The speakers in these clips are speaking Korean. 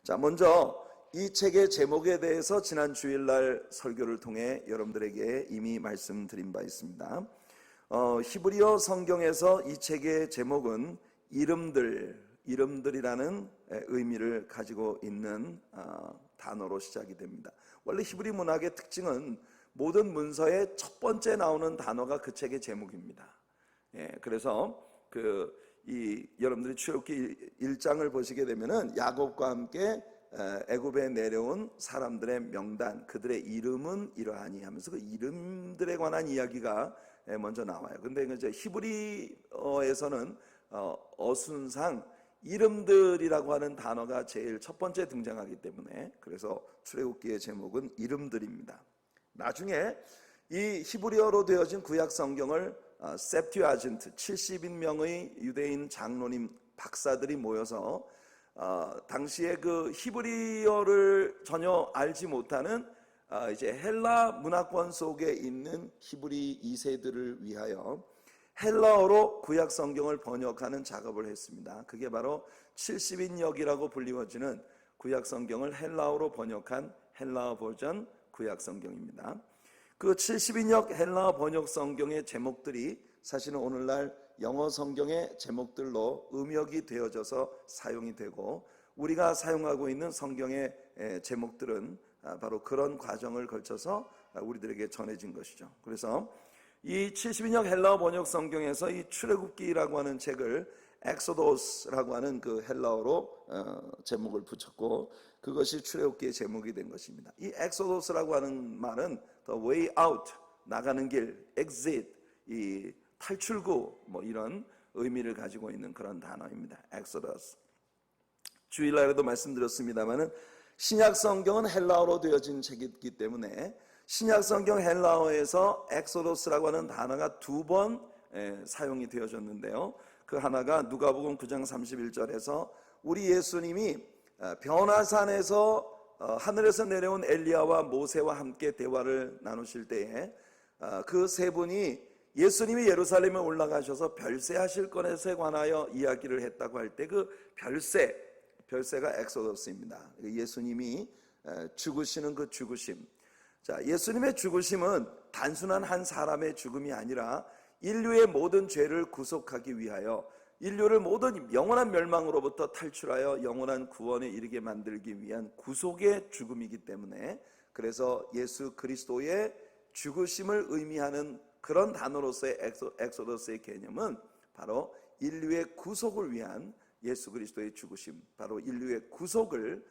자, 먼저 이 책의 제목에 대해서 지난 주일날 설교를 통해 여러분들에게 이미 말씀드린 바 있습니다. 히브리어 성경에서 이 책의 제목은 이름들이라는 의미를 가지고 있는 단어로 시작이 됩니다. 원래 히브리 문학의 특징은 모든 문서의 첫 번째 나오는 단어가 그 책의 제목입니다. 그래서 여러분들이 출애굽기 1장을 보시게 되면은 야곱과 함께 애굽에 내려온 사람들의 명단, 그들의 이름은 이러하니 하면서 그 이름들에 관한 이야기가 먼저 나와요. 근데 이제 히브리어에서는 어순상 이름들이라고 하는 단어가 제일 첫 번째 등장하기 때문에 그래서 출애굽기의 제목은 이름들입니다. 나중에 이 히브리어로 되어진 구약 성경을 셉튜아진트 70인명의 유대인 장로님 박사들이 모여서 당시에 그 히브리어를 전혀 알지 못하는 이제 헬라 문화권 속에 있는 히브리 2세들을 위하여 헬라어로 구약 성경을 번역하는 작업을 했습니다. 그게 바로 70인역이라고 불리워지는 구약 성경을 헬라어로 번역한 헬라어 버전 구약 성경입니다. 그 70인역 헬라어 번역 성경의 제목들이 사실은 오늘날 영어 성경의 제목들로 음역이 되어져서 사용이 되고 우리가 사용하고 있는 성경의 제목들은 바로 그런 과정을 거쳐서 우리들에게 전해진 것이죠. 그래서 이 70인역 헬라어 번역 성경에서 이 출애굽기라고 하는 책을 엑소도스라고 하는 그 헬라어로 제목을 붙였고 그것이 출애굽기의 제목이 된 것입니다. 이 엑소도스라고 하는 말은 the way out, 나가는 길, exit, 이 탈출구 뭐 이런 의미를 가지고 있는 그런 단어입니다. 엑소더스. 주일날에도 말씀드렸습니다마는 신약 성경은 헬라어로 되어진 책이기 때문에 신약 성경 헬라어에서 엑소더스라고 하는 단어가 두 번 사용이 되어졌는데요. 그 하나가 누가복음 9장 31절에서 우리 예수님이 변화산에서 하늘에서 내려온 엘리야와 모세와 함께 대화를 나누실 때에 그 세 분이 예수님이 예루살렘에 올라가셔서 별세하실 것에 관하여 이야기를 했다고 할 때 그 별세가 엑소더스입니다. 예수님이 죽으시는 그 죽으심. 자, 예수님의 죽으심은 단순한 한 사람의 죽음이 아니라 인류의 모든 죄를 구속하기 위하여 인류를 모든 영원한 멸망으로부터 탈출하여 영원한 구원에 이르게 만들기 위한 구속의 죽음이기 때문에 그래서 예수 그리스도의 죽으심을 의미하는 그런 단어로서의 엑소더스의 개념은 바로 인류의 구속을 위한 예수 그리스도의 죽으심, 바로 인류의 구속을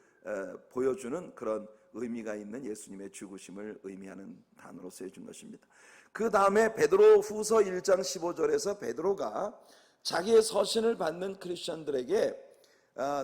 보여주는 그런 의미가 있는 예수님의 죽으심을 의미하는 단어로 쓰여진 것입니다. 그 다음에 베드로 후서 1장 15절에서 베드로가 자기의 서신을 받는 크리스천들에게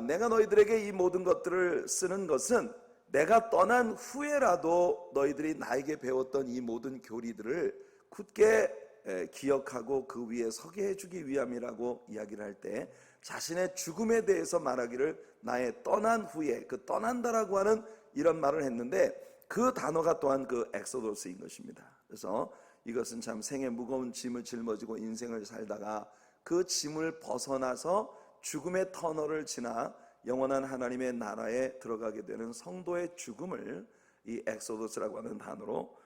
내가 너희들에게 이 모든 것들을 쓰는 것은 내가 떠난 후에라도 너희들이 나에게 배웠던 이 모든 교리들을 굳게 기억하고 그 위에 서게 해주기 위함이라고 이야기를 할 때 자신의 죽음에 대해서 말하기를 나의 떠난 후에 그 떠난다라고 하는 이런 말을 했는데 그 단어가 또한 그 엑소도스인 것입니다. 그래서 이것은 참 생의 무거운 짐을 짊어지고 인생을 살다가 그 짐을 벗어나서 죽음의 터널을 지나 영원한 하나님의 나라에 들어가게 되는 성도의 죽음을 이 엑소도스라고 하는 단어로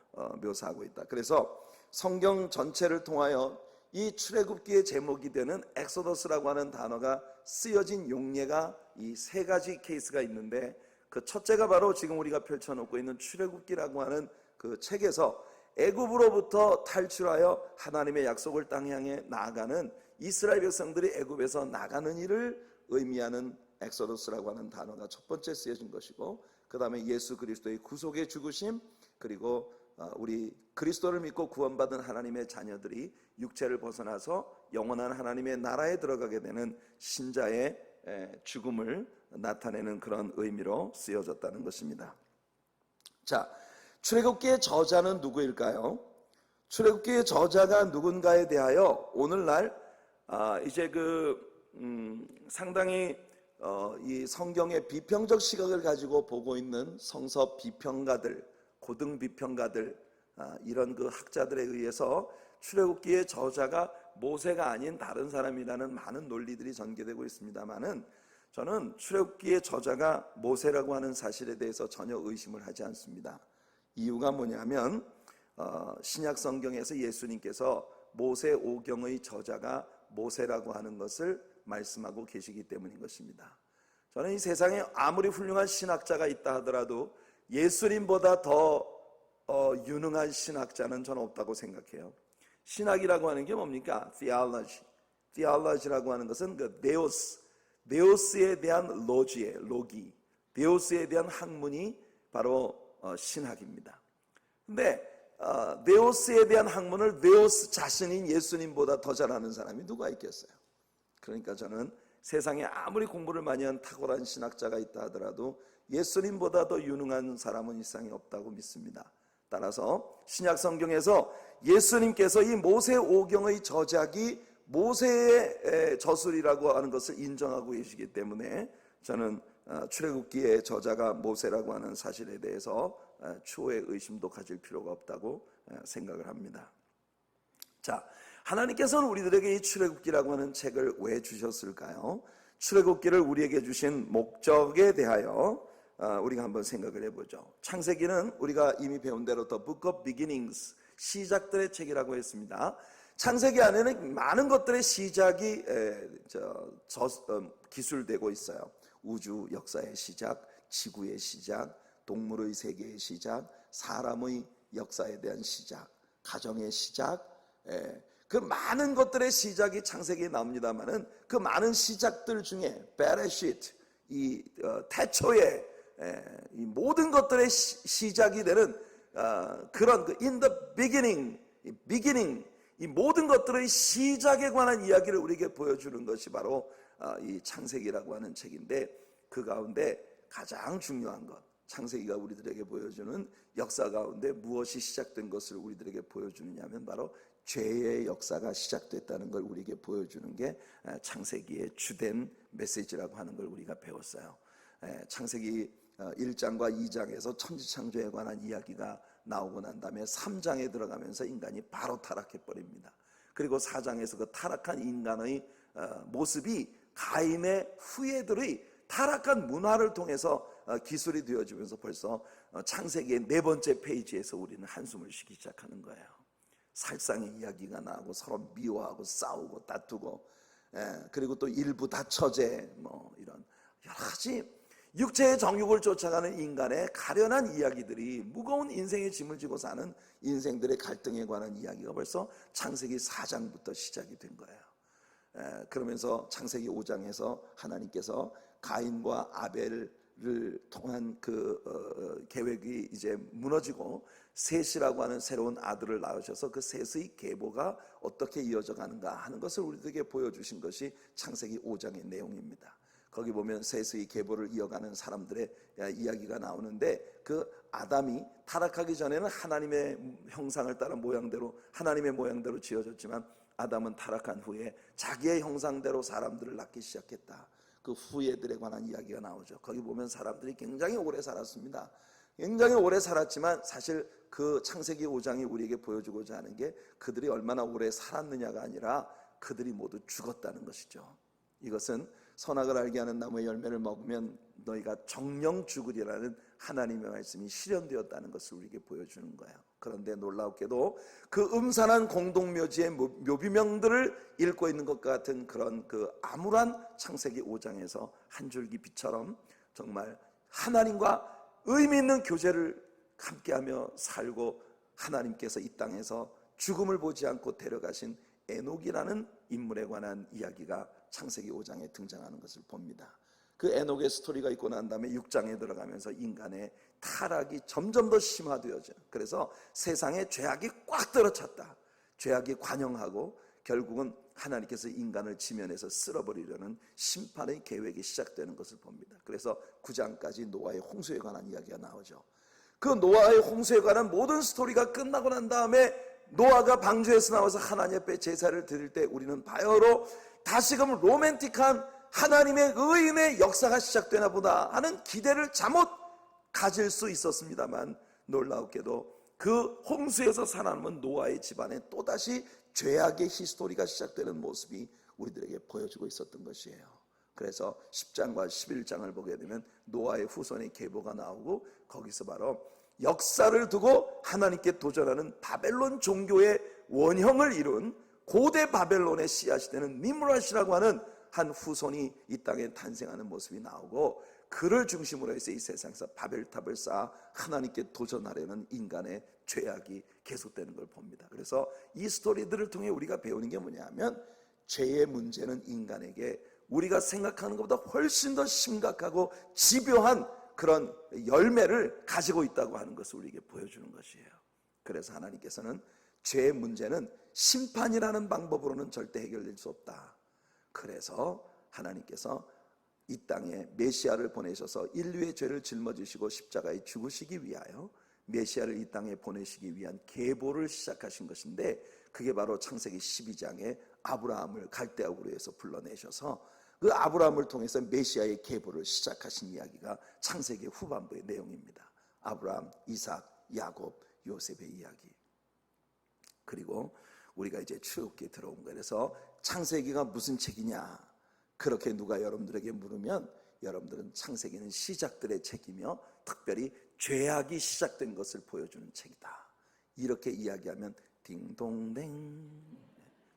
묘사하고 있다. 그래서 성경 전체를 통하여 이 출애굽기의 제목이 되는 엑소더스라고 하는 단어가 쓰여진 용례가 이 세 가지 케이스가 있는데 그 첫째가 바로 지금 우리가 펼쳐놓고 있는 출애굽기라고 하는 그 책에서 애굽으로부터 탈출하여 하나님의 약속을 땅 향해 나아가는 이스라엘 백성들이 애굽에서 나가는 일을 의미하는 엑소더스라고 하는 단어가 첫 번째 쓰여진 것이고 그 다음에 예수 그리스도의 구속의 죽으심 그리고 우리 그리스도를 믿고 구원받은 하나님의 자녀들이 육체를 벗어나서 영원한 하나님의 나라에 들어가게 되는 신자의 죽음을 나타내는 그런 의미로 쓰여졌다는 것입니다. 자, 출애굽기의 저자는 누구일까요? 출애굽기의 저자가 누군가에 대하여 오늘날 이제 상당히 이 성경의 비평적 시각을 가지고 보고 있는 성서 비평가들, 고등 비평가들 이런 그 학자들에 의해서 출애굽기의 저자가 모세가 아닌 다른 사람이라는 많은 논리들이 전개되고 있습니다만은 저는 출애굽기의 저자가 모세라고 하는 사실에 대해서 전혀 의심을 하지 않습니다. 이유가 뭐냐면 신약 성경에서 예수님께서 모세 오경의 저자가 모세라고 하는 것을 말씀하고 계시기 때문인 것입니다. 저는 이 세상에 아무리 훌륭한 신학자가 있다 하더라도 예수님보다 더 유능한 신학자는 저는 없다고 생각해요. 신학이라고 하는 게 뭡니까? theology라고 하는 것은 그 데오스에 대한 로기, 데오스에 대한 학문이 바로 신학입니다. 근데 데오스에 대한 학문을 데오스 자신인 예수님보다 더 잘하는 사람이 누가 있겠어요? 그러니까 저는 세상에 아무리 공부를 많이 한 탁월한 신학자가 있다 하더라도 예수님보다 더 유능한 사람은 이 세상에 없다고 믿습니다. 따라서 신약 성경에서 예수님께서 이 모세 오경의 저작이 모세의 저술이라고 하는 것을 인정하고 계시기 때문에 저는 출애굽기의 저자가 모세라고 하는 사실에 대해서 추호의 의심도 가질 필요가 없다고 생각을 합니다. 자, 하나님께서는 우리들에게 이 출애굽기라고 하는 책을 왜 주셨을까요? 출애굽기를 우리에게 주신 목적에 대하여 우리가 한번 생각을 해보죠. 창세기는 우리가 이미 배운 대로 The Book of Beginnings, 시작들의 책이라고 했습니다. 창세기 안에는 많은 것들의 시작이 기술되고 있어요. 우주 역사의 시작, 지구의 시작, 동물의 세계의 시작, 사람의 역사에 대한 시작, 가정의 시작, 그 많은 것들의 시작이 창세기에 나옵니다만은 그 많은 시작들 중에 베레시트, 이 태초에 이 모든 것들의 시작이 되는 그런 in the beginning, 이 모든 것들의 시작에 관한 이야기를 우리에게 보여주는 것이 바로 이 창세기라고 하는 책인데, 그 가운데 가장 중요한 것, 창세기가 우리들에게 보여주는 역사 가운데 무엇이 시작된 것을 우리들에게 보여주느냐 하면 바로 죄의 역사가 시작됐다는 걸 우리에게 보여주는 게 창세기의 주된 메시지라고 하는 걸 우리가 배웠어요. 창세기 1장과 2장에서 천지창조에 관한 이야기가 나오고 난 다음에 3장에 들어가면서 인간이 바로 타락해버립니다. 그리고 4장에서 그 타락한 인간의 모습이 가인의 후예들의 타락한 문화를 통해서 기술이 되어지면서 벌써 창세기의 4번째 페이지에서 우리는 한숨을 쉬기 시작하는 거예요. 살상의 이야기가 나오고 서로 미워하고 싸우고 다투고, 그리고 또 일부 다처제, 이런 여러 가지 육체의 정욕을 쫓아가는 인간의 가련한 이야기들이, 무거운 인생의 짐을 지고 사는 인생들의 갈등에 관한 이야기가 벌써 창세기 4장부터 시작이 된 거예요. 그러면서 창세기 5장에서 하나님께서 가인과 아벨을 통한 그 계획이 이제 무너지고 셋이라고 하는 새로운 아들을 낳으셔서 그 셋의 계보가 어떻게 이어져 가는가 하는 것을 우리들에게 보여주신 것이 창세기 5장의 내용입니다. 거기 보면 셋의 계보를 이어가는 사람들의 이야기가 나오는데, 그 아담이 타락하기 전에는 하나님의 형상을 따라 하나님의 모양대로 지어졌지만, 아담은 타락한 후에 자기의 형상대로 사람들을 낳기 시작했다. 그 후예들에 관한 이야기가 나오죠. 거기 보면 사람들이 굉장히 오래 살았습니다. 굉장히 오래 살았지만 사실 그 창세기 5장이 우리에게 보여주고자 하는 게 그들이 얼마나 오래 살았느냐가 아니라 그들이 모두 죽었다는 것이죠. 이것은 선악을 알게 하는 나무의 열매를 먹으면 너희가 정령 죽으리라는 하나님의 말씀이 실현되었다는 것을 우리에게 보여주는 거예요. 그런데 놀랍게도 그 음산한 공동묘지의 묘비명들을 읽고 있는 것 같은 그런 그 암울한 창세기 5장에서 한 줄기 빛처럼 정말 하나님과 의미 있는 교제를 함께하며 살고 하나님께서 이 땅에서 죽음을 보지 않고 데려가신 에녹이라는 인물에 관한 이야기가 창세기 5장에 등장하는 것을 봅니다. 그 에녹의 스토리가 있고 난 다음에 6장에 들어가면서 인간의 타락이 점점 더 심화되어져. 그래서 세상에 죄악이 꽉 들어찼다. 죄악이 관영하고 결국은 하나님께서 인간을 지면에서 쓸어버리려는 심판의 계획이 시작되는 것을 봅니다. 그래서 9장까지 노아의 홍수에 관한 이야기가 나오죠. 그 노아의 홍수에 관한 모든 스토리가 끝나고 난 다음에 노아가 방주에서 나와서 하나님 앞에 제사를 드릴 때 우리는 바야흐로 다시금 로맨틱한 하나님의 의인의 역사가 시작되나 보다 하는 기대를 잠못 가질 수 있었습니다만, 놀랍게도 그 홍수에서 살아남은 노아의 집안에 또다시 죄악의 히스토리가 시작되는 모습이 우리들에게 보여주고 있었던 것이에요. 그래서 10장과 11장을 보게 되면 노아의 후손의 계보가 나오고 거기서 바로 역사를 두고 하나님께 도전하는 바벨론 종교의 원형을 이룬 고대 바벨론의 씨앗이 되는 니므랏이라고 하는 한 후손이 이 땅에 탄생하는 모습이 나오고, 그를 중심으로 해서 이 세상에서 바벨탑을 쌓아 하나님께 도전하려는 인간의 죄악이 계속되는 걸 봅니다. 그래서 이 스토리들을 통해 우리가 배우는 게 뭐냐면, 죄의 문제는 인간에게 우리가 생각하는 것보다 훨씬 더 심각하고 집요한 그런 열매를 가지고 있다고 하는 것을 우리에게 보여주는 것이에요. 그래서 하나님께서는 죄의 문제는 심판이라는 방법으로는 절대 해결될 수 없다. 그래서 하나님께서 이 땅에 메시아를 보내셔서 인류의 죄를 짊어지시고 십자가에 죽으시기 위하여 메시아를 이 땅에 보내시기 위한 계보를 시작하신 것인데, 그게 바로 창세기 12장에 아브라함을 갈대아 우르에서 불러내셔서 그 아브라함을 통해서 메시아의 계보를 시작하신 이야기가 창세기 후반부의 내용입니다. 아브라함, 이삭, 야곱, 요셉의 이야기. 그리고 우리가 이제 출애굽기에 들어온 거예요. 그래서 창세기가 무슨 책이냐, 그렇게 누가 여러분들에게 물으면 여러분들은 창세기는 시작들의 책이며 특별히 죄악이 시작된 것을 보여주는 책이다, 이렇게 이야기하면 딩동댕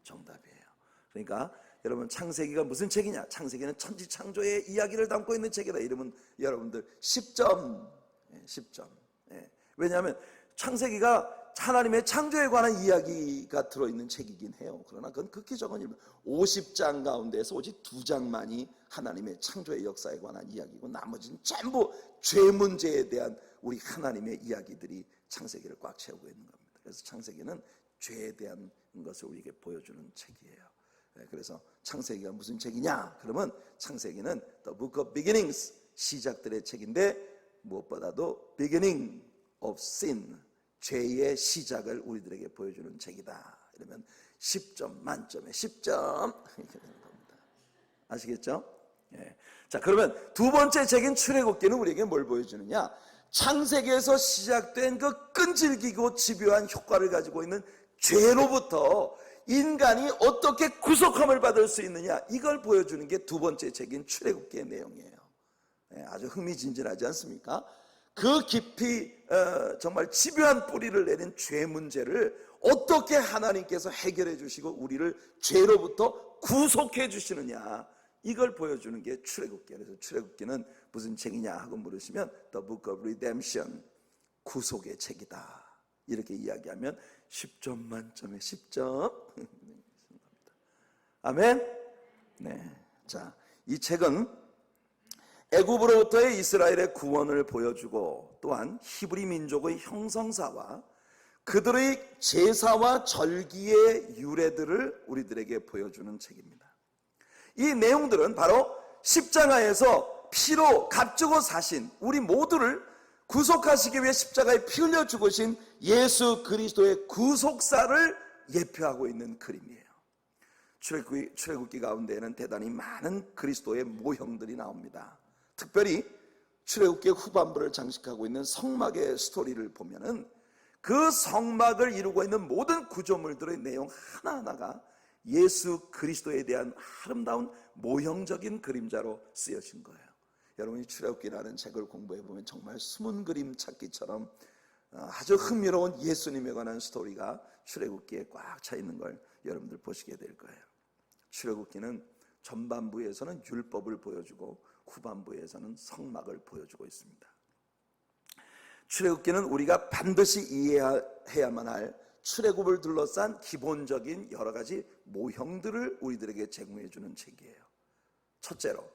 정답이에요. 그러니까 여러분, 창세기가 무슨 책이냐, 창세기는 천지창조의 이야기를 담고 있는 책이다 이러면 여러분들 10점. 왜냐하면 창세기가 하나님의 창조에 관한 이야기가 들어있는 책이긴 해요. 그러나 그건 극히 적은 일입니다. 50장 가운데서 오직 2장만이 하나님의 창조의 역사에 관한 이야기고, 나머지는 전부 죄 문제에 대한 우리 하나님의 이야기들이 창세기를 꽉 채우고 있는 겁니다. 그래서 창세기는 죄에 대한 것을 우리에게 보여주는 책이에요. 그래서 창세기가 무슨 책이냐, 그러면 창세기는 The Book of Beginnings, 시작들의 책인데, 무엇보다도 Beginning of Sin, 죄의 시작을 우리들에게 보여주는 책이다. 이러면 10점 만점에 10점 이렇게 되는 겁니다. 아시겠죠? 예. 자, 그러면 두 번째 책인 출애굽기는 우리에게 뭘 보여주느냐, 창세기에서 시작된 그 끈질기고 집요한 효과를 가지고 있는 죄로부터 인간이 어떻게 구속함을 받을 수 있느냐, 이걸 보여주는 게 두 번째 책인 출애굽기의 내용이에요. 예, 아주 흥미진진하지 않습니까? 그 깊이 정말 집요한 뿌리를 내린 죄 문제를 어떻게 하나님께서 해결해 주시고 우리를 죄로부터 구속해 주시느냐, 이걸 보여주는 게 출애굽기예요. 그래서 출애굽기는 무슨 책이냐 하고 물으시면 The Book of Redemption, 구속의 책이다, 이렇게 이야기하면 10점 만점에 10점. 아멘. 네. 자, 이 책은 애굽으로부터의 이스라엘의 구원을 보여주고, 또한 히브리 민족의 형성사와 그들의 제사와 절기의 유래들을 우리들에게 보여주는 책입니다. 이 내용들은 바로 십자가에서 피로 값주고 사신 우리 모두를 구속하시기 위해 십자가에 피 흘려 죽으신 예수 그리스도의 구속사를 예표하고 있는 그림이에요. 출애굽기 가운데에는 대단히 많은 그리스도의 모형들이 나옵니다. 특별히 출애굽기 후반부를 장식하고 있는 성막의 스토리를 보면은 그 성막을 이루고 있는 모든 구조물들의 내용 하나하나가 예수 그리스도에 대한 아름다운 모형적인 그림자로 쓰여진 거예요. 여러분이 출애굽기라는 책을 공부해 보면 정말 숨은 그림 찾기처럼 아주 흥미로운 예수님에 관한 스토리가 출애굽기에 꽉 차 있는 걸 여러분들 보시게 될 거예요. 출애굽기는 전반부에서는 율법을 보여주고 후반부에서는 성막을 보여주고 있습니다. 출애굽기는 우리가 반드시 이해해야만 할 출애굽을 둘러싼 기본적인 여러 가지 모형들을 우리들에게 제공해 주는 책이에요. 첫째로,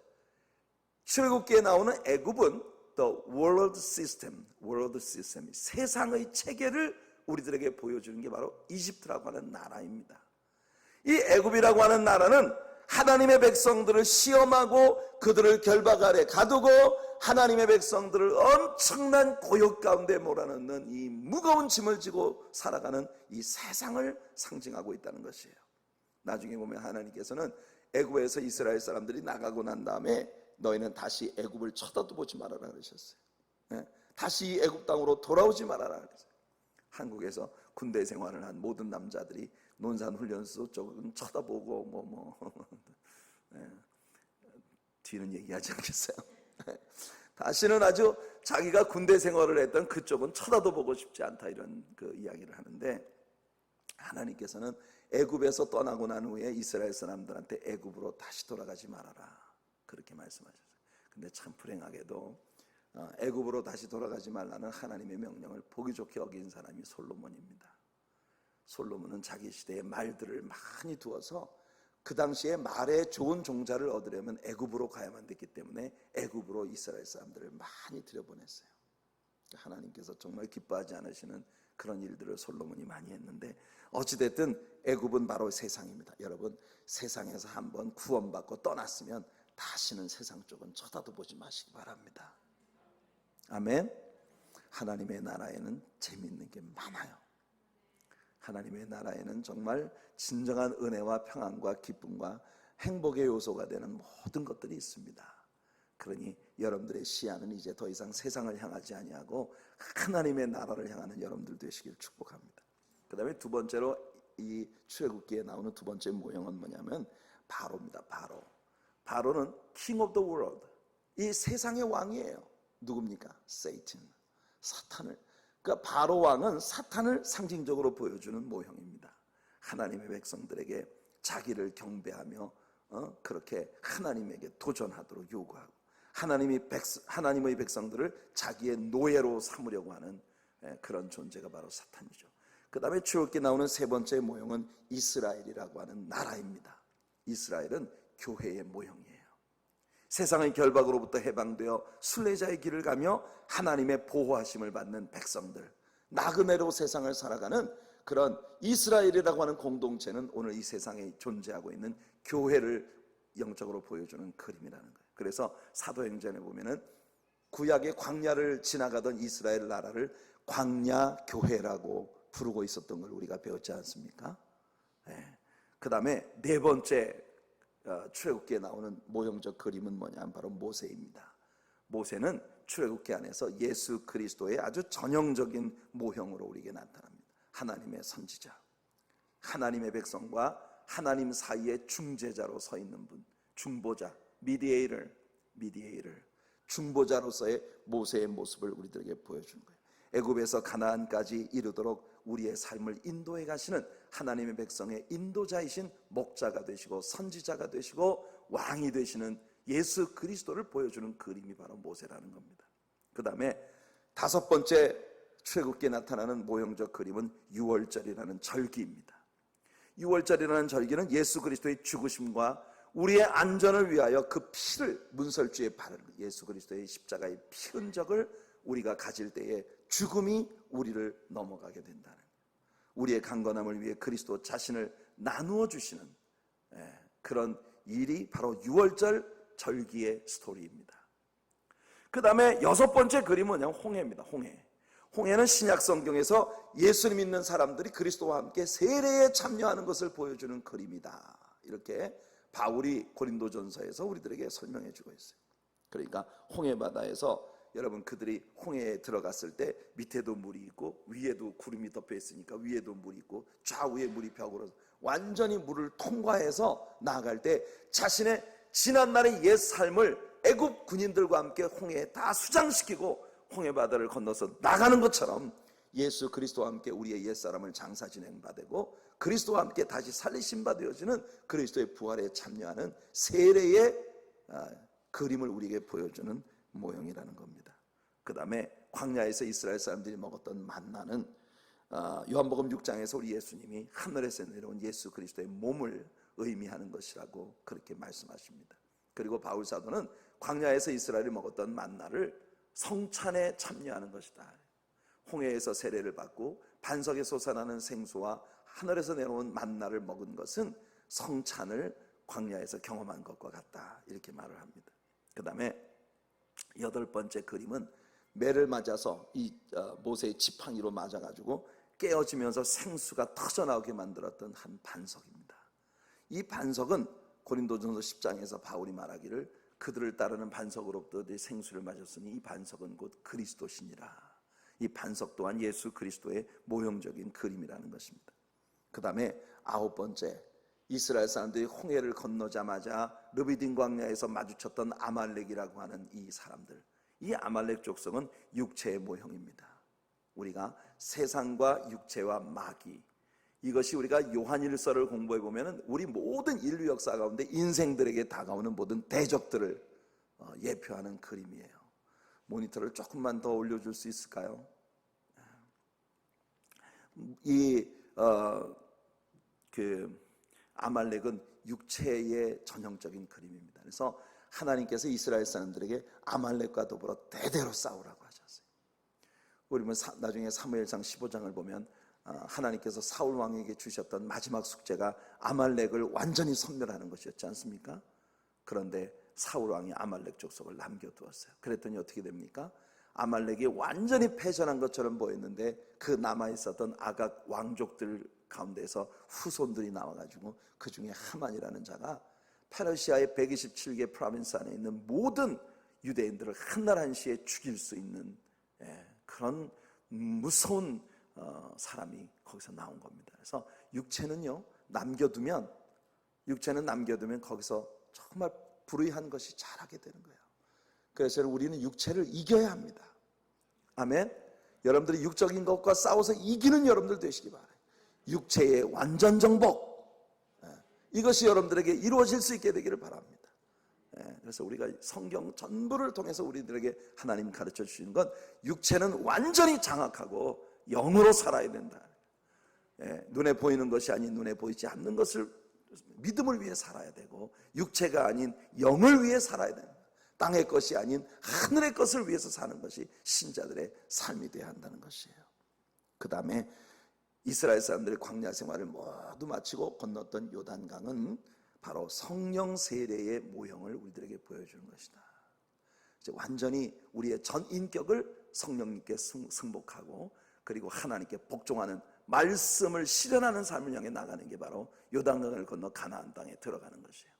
출애굽기에 나오는 애굽은 The World System, 세상의 체계를 우리들에게 보여주는 게 바로 이집트라고 하는 나라입니다. 이 애굽이라고 하는 나라는 하나님의 백성들을 시험하고 그들을 결박 아래 가두고 하나님의 백성들을 엄청난 고역 가운데 몰아넣는 이 무거운 짐을 지고 살아가는 이 세상을 상징하고 있다는 것이에요. 나중에 보면 하나님께서는 애굽에서 이스라엘 사람들이 나가고 난 다음에 너희는 다시 애굽을 쳐다도 보지 말아라 그러셨어요. 다시 애굽 땅으로 돌아오지 말아라 그랬어요. 한국에서 군대 생활을 한 모든 남자들이 논산훈련소 쪽은 쳐다보고 뒤는 얘기하지 않겠어요. 다시는 아주 자기가 군대 생활을 했던 그쪽은 쳐다도 보고 싶지 않다, 이런 그 이야기를 하는데, 하나님께서는 애굽에서 떠나고 난 후에 이스라엘 사람들한테 애굽으로 다시 돌아가지 말아라, 그렇게 말씀하셨어요. 근데 참 불행하게도 애굽으로 다시 돌아가지 말라는 하나님의 명령을 보기 좋게 어긴 사람이 솔로몬입니다. 솔로몬은 자기 시대에 말들을 많이 두어서 그 당시에 말에 좋은 종자를 얻으려면 애굽으로 가야만 됐기 때문에 애굽으로 이스라엘 사람들을 많이 들여보냈어요. 하나님께서 정말 기뻐하지 않으시는 그런 일들을 솔로몬이 많이 했는데, 어찌됐든 애굽은 바로 세상입니다. 여러분, 세상에서 한번 구원받고 떠났으면 다시는 세상 쪽은 쳐다도 보지 마시기 바랍니다. 아멘. 하나님의 나라에는 재미있는 게 많아요. 하나님의 나라에는 정말 진정한 은혜와 평안과 기쁨과 행복의 요소가 되는 모든 것들이 있습니다. 그러니 여러분들의 시야는 이제 더 이상 세상을 향하지 아니하고 하나님의 나라를 향하는 여러분들 되시길 축복합니다. 그 다음에 두 번째로 이 출애굽기에 나오는 두 번째 모형은 뭐냐면 바로입니다. 바로는 King of the World, 이 세상의 왕이에요. 누굽니까? Satan, 사탄을. 그러니까 바로 왕은 사탄을 상징적으로 보여주는 모형입니다. 하나님의 백성들에게 자기를 경배하며 그렇게 하나님에게 도전하도록 요구하고, 하나님의 백성들을 자기의 노예로 삼으려고 하는 그런 존재가 바로 사탄이죠. 그 다음에 출애굽기에 나오는 세 번째 모형은 이스라엘이라고 하는 나라입니다. 이스라엘은 교회의 모형이에요. 세상의 결박으로부터 해방되어 순례자의 길을 가며 하나님의 보호하심을 받는 백성들, 나그네로 세상을 살아가는 그런 이스라엘이라고 하는 공동체는 오늘 이 세상에 존재하고 있는 교회를 영적으로 보여주는 그림이라는 거예요. 그래서 사도행전에 보면은 구약의 광야를 지나가던 이스라엘 나라를 광야 교회라고 부르고 있었던 걸 우리가 배웠지 않습니까? 네. 그 다음에 네 번째 출애굽기에 나오는 모형적 그림은 뭐냐? 바로 모세입니다. 모세는 출애굽기 안에서 예수 그리스도의 아주 전형적인 모형으로 우리에게 나타납니다. 하나님의 선지자, 하나님의 백성과 하나님 사이의 중재자로 서 있는 분, 중보자, 미디에이터, 중보자로서의 모세의 모습을 우리들에게 보여준 거예요. 애굽에서 가나안까지 이르도록 우리의 삶을 인도해 가시는 하나님의 백성의 인도자이신 목자가 되시고 선지자가 되시고 왕이 되시는 예수 그리스도를 보여주는 그림이 바로 모세라는 겁니다. 그 다음에 다섯 번째 출애굽기에 나타나는 모형적 그림은 유월절이라는 절기입니다. 유월절이라는 절기는 예수 그리스도의 죽으심과 우리의 안전을 위하여 그 피를 문설주에 바르는, 예수 그리스도의 십자가의 피 흔적을 우리가 가질 때에 죽음이 우리를 넘어가게 된다는, 우리의 강건함을 위해 그리스도 자신을 나누어 주시는 그런 일이 바로 유월절 절기의 스토리입니다. 그 다음에 여섯 번째 그림은 그냥 홍해입니다. 홍해는 신약 성경에서 예수님 믿는 사람들이 그리스도와 함께 세례에 참여하는 것을 보여주는 그림이다, 이렇게 바울이 고린도전서에서 우리들에게 설명해 주고 있어요. 그러니까 홍해바다에서 여러분, 그들이 홍해에 들어갔을 때 밑에도 물이 있고 위에도 구름이 덮여 있으니까 위에도 물이 있고 좌우에 물이 벽으로 완전히 물을 통과해서 나아갈 때 자신의 지난날의 옛 삶을 애굽 군인들과 함께 홍해에 다 수장시키고 홍해바다를 건너서 나가는 것처럼 예수 그리스도와 함께 우리의 옛사람을 장사 진행받고 그리스도와 함께 다시 살리신 바 되어지는 그리스도의 부활에 참여하는 세례의 그림을 우리에게 보여주는 모형이라는 겁니다. 그 다음에 광야에서 이스라엘 사람들이 먹었던 만나는 요한복음 6장에서 우리 예수님이 하늘에서 내려온 예수 그리스도의 몸을 의미하는 것이라고 그렇게 말씀하십니다. 그리고 바울 사도는 광야에서 이스라엘이 먹었던 만나를 성찬에 참여하는 것이다. 홍해에서 세례를 받고 반석에 솟아나는 생수와 하늘에서 내려온 만나를 먹은 것은 성찬을 광야에서 경험한 것과 같다, 이렇게 말을 합니다. 그 다음에 여덟 번째 그림은 매를 맞아서 이 모세의 지팡이로 맞아가지고 깨어지면서 생수가 터져나오게 만들었던 한 반석입니다. 이 반석은 고린도전서 10장에서 바울이 말하기를 그들을 따르는 반석으로부터 생수를 마셨으니 이 반석은 곧 그리스도시니라. 이 반석 또한 예수 그리스도의 모형적인 그림이라는 것입니다. 그 다음에 아홉 번째 이스라엘 사람들이 홍해를 건너자마자 르비딘 광야에서 마주쳤던 아말렉이라고 하는 이 사람들, 이 아말렉 족속은 육체의 모형입니다. 우리가 세상과 육체와 마귀, 이것이 우리가 요한일서를 공부해 보면 우리 모든 인류 역사 가운데 인생들에게 다가오는 모든 대적들을 예표하는 그림이에요. 모니터를 조금만 더 올려줄 수 있을까요? 아말렉은 육체의 전형적인 그림입니다. 그래서 하나님께서 이스라엘 사람들에게 아말렉과 더불어 대대로 싸우라고 하셨어요. 우리는 나중에 사무엘상 15장을 보면 하나님께서 사울 왕에게 주셨던 마지막 숙제가 아말렉을 완전히 섬멸하는 것이었지 않습니까? 그런데 사울 왕이 아말렉 족속을 남겨두었어요. 그랬더니 어떻게 됩니까? 아말렉이 완전히 패전한 것처럼 보였는데 그 남아있었던 아각 왕족들 가운데서 후손들이 나와가지고 그 중에 하만이라는 자가 페르시아의 127개 프로빈스 안에 있는 모든 유대인들을 한날 한시에 죽일 수 있는 그런 무서운 사람이 거기서 나온 겁니다. 그래서 육체는 남겨두면 거기서 정말 불의한 것이 자라게 되는 거예요. 그래서 우리는 육체를 이겨야 합니다. 아멘. 여러분들이 육적인 것과 싸워서 이기는 여러분들 되시기 바라요. 육체의 완전 정복, 이것이 여러분들에게 이루어질 수 있게 되기를 바랍니다. 그래서 우리가 성경 전부를 통해서 우리들에게 하나님 가르쳐 주시는 건 육체는 완전히 장악하고 영으로 살아야 된다. 눈에 보이는 것이 아닌 눈에 보이지 않는 것을 믿음을 위해 살아야 되고, 육체가 아닌 영을 위해 살아야 된다. 땅의 것이 아닌 하늘의 것을 위해서 사는 것이 신자들의 삶이 되어야 한다는 것이에요. 그 다음에 이스라엘 사람들의 광야 생활을 모두 마치고 건넜던 요단강은 바로 성령 세례의 모형을 우리들에게 보여주는 것이다. 이제 완전히 우리의 전 인격을 성령님께 승복하고, 그리고 하나님께 복종하는 말씀을 실현하는 삶을 향해 나가는 게 바로 요단강을 건너 가나안 땅에 들어가는 것이에요.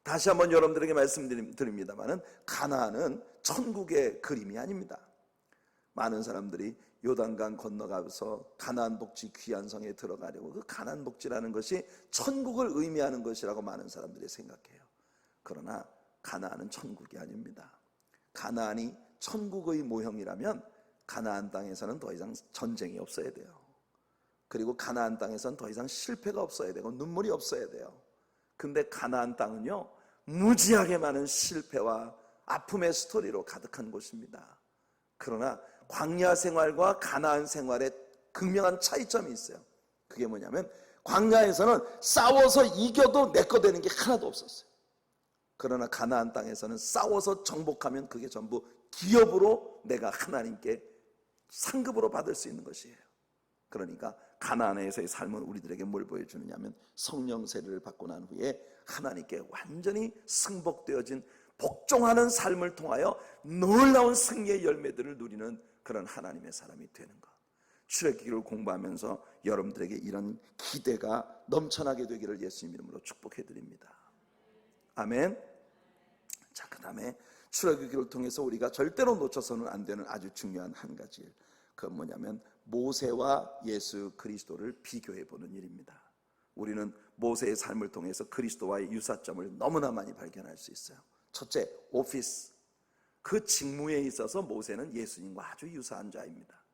다시 한번 여러분들에게 말씀드립니다마는 가나안은 천국의 그림이 아닙니다. 많은 사람들이 요단강 건너가서 가나안 복지 귀한 성에 들어가려고, 그 가나안 복지라는 것이 천국을 의미하는 것이라고 많은 사람들이 생각해요. 그러나 가나안은 천국이 아닙니다. 가나안이 천국의 모형이라면 가나안 땅에서는 더 이상 전쟁이 없어야 돼요. 그리고 가나안 땅에서는 더 이상 실패가 없어야 되고 눈물이 없어야 돼요. 근데 가나안 땅은요, 무지하게 많은 실패와 아픔의 스토리로 가득한 곳입니다. 그러나 광야 생활과 가나안 생활의 극명한 차이점이 있어요. 그게 뭐냐면 광야에서는 싸워서 이겨도 내 거 되는 게 하나도 없었어요. 그러나 가나안 땅에서는 싸워서 정복하면 그게 전부 기업으로 내가 하나님께 상급으로 받을 수 있는 것이에요. 그러니까 가나안에서의 삶은 우리들에게 뭘 보여주느냐면 성령 세례를 받고 난 후에 하나님께 완전히 승복되어진 복종하는 삶을 통하여 놀라운 승리의 열매들을 누리는 그런 하나님의 사람이 되는 것. 출애굽기를 공부하면서 여러분들에게 이런 기대가 넘쳐나게 되기를 예수님 이름으로 축복해 드립니다. 아멘. 자, 그 다음에 출애굽기를 통해서 우리가 절대로 놓쳐서는 안 되는 아주 중요한 한 가지 일, 그건 뭐냐면 모세와 예수 그리스도를 비교해 보는 일입니다. 우리는 모세의 삶을 통해서 그리스도와의 유사점을 너무나 많이 발견할 수 있어요. 첫째, 오피스. 그 직무에 있어서 모세는 예수님과 아주 유사한 자입니다.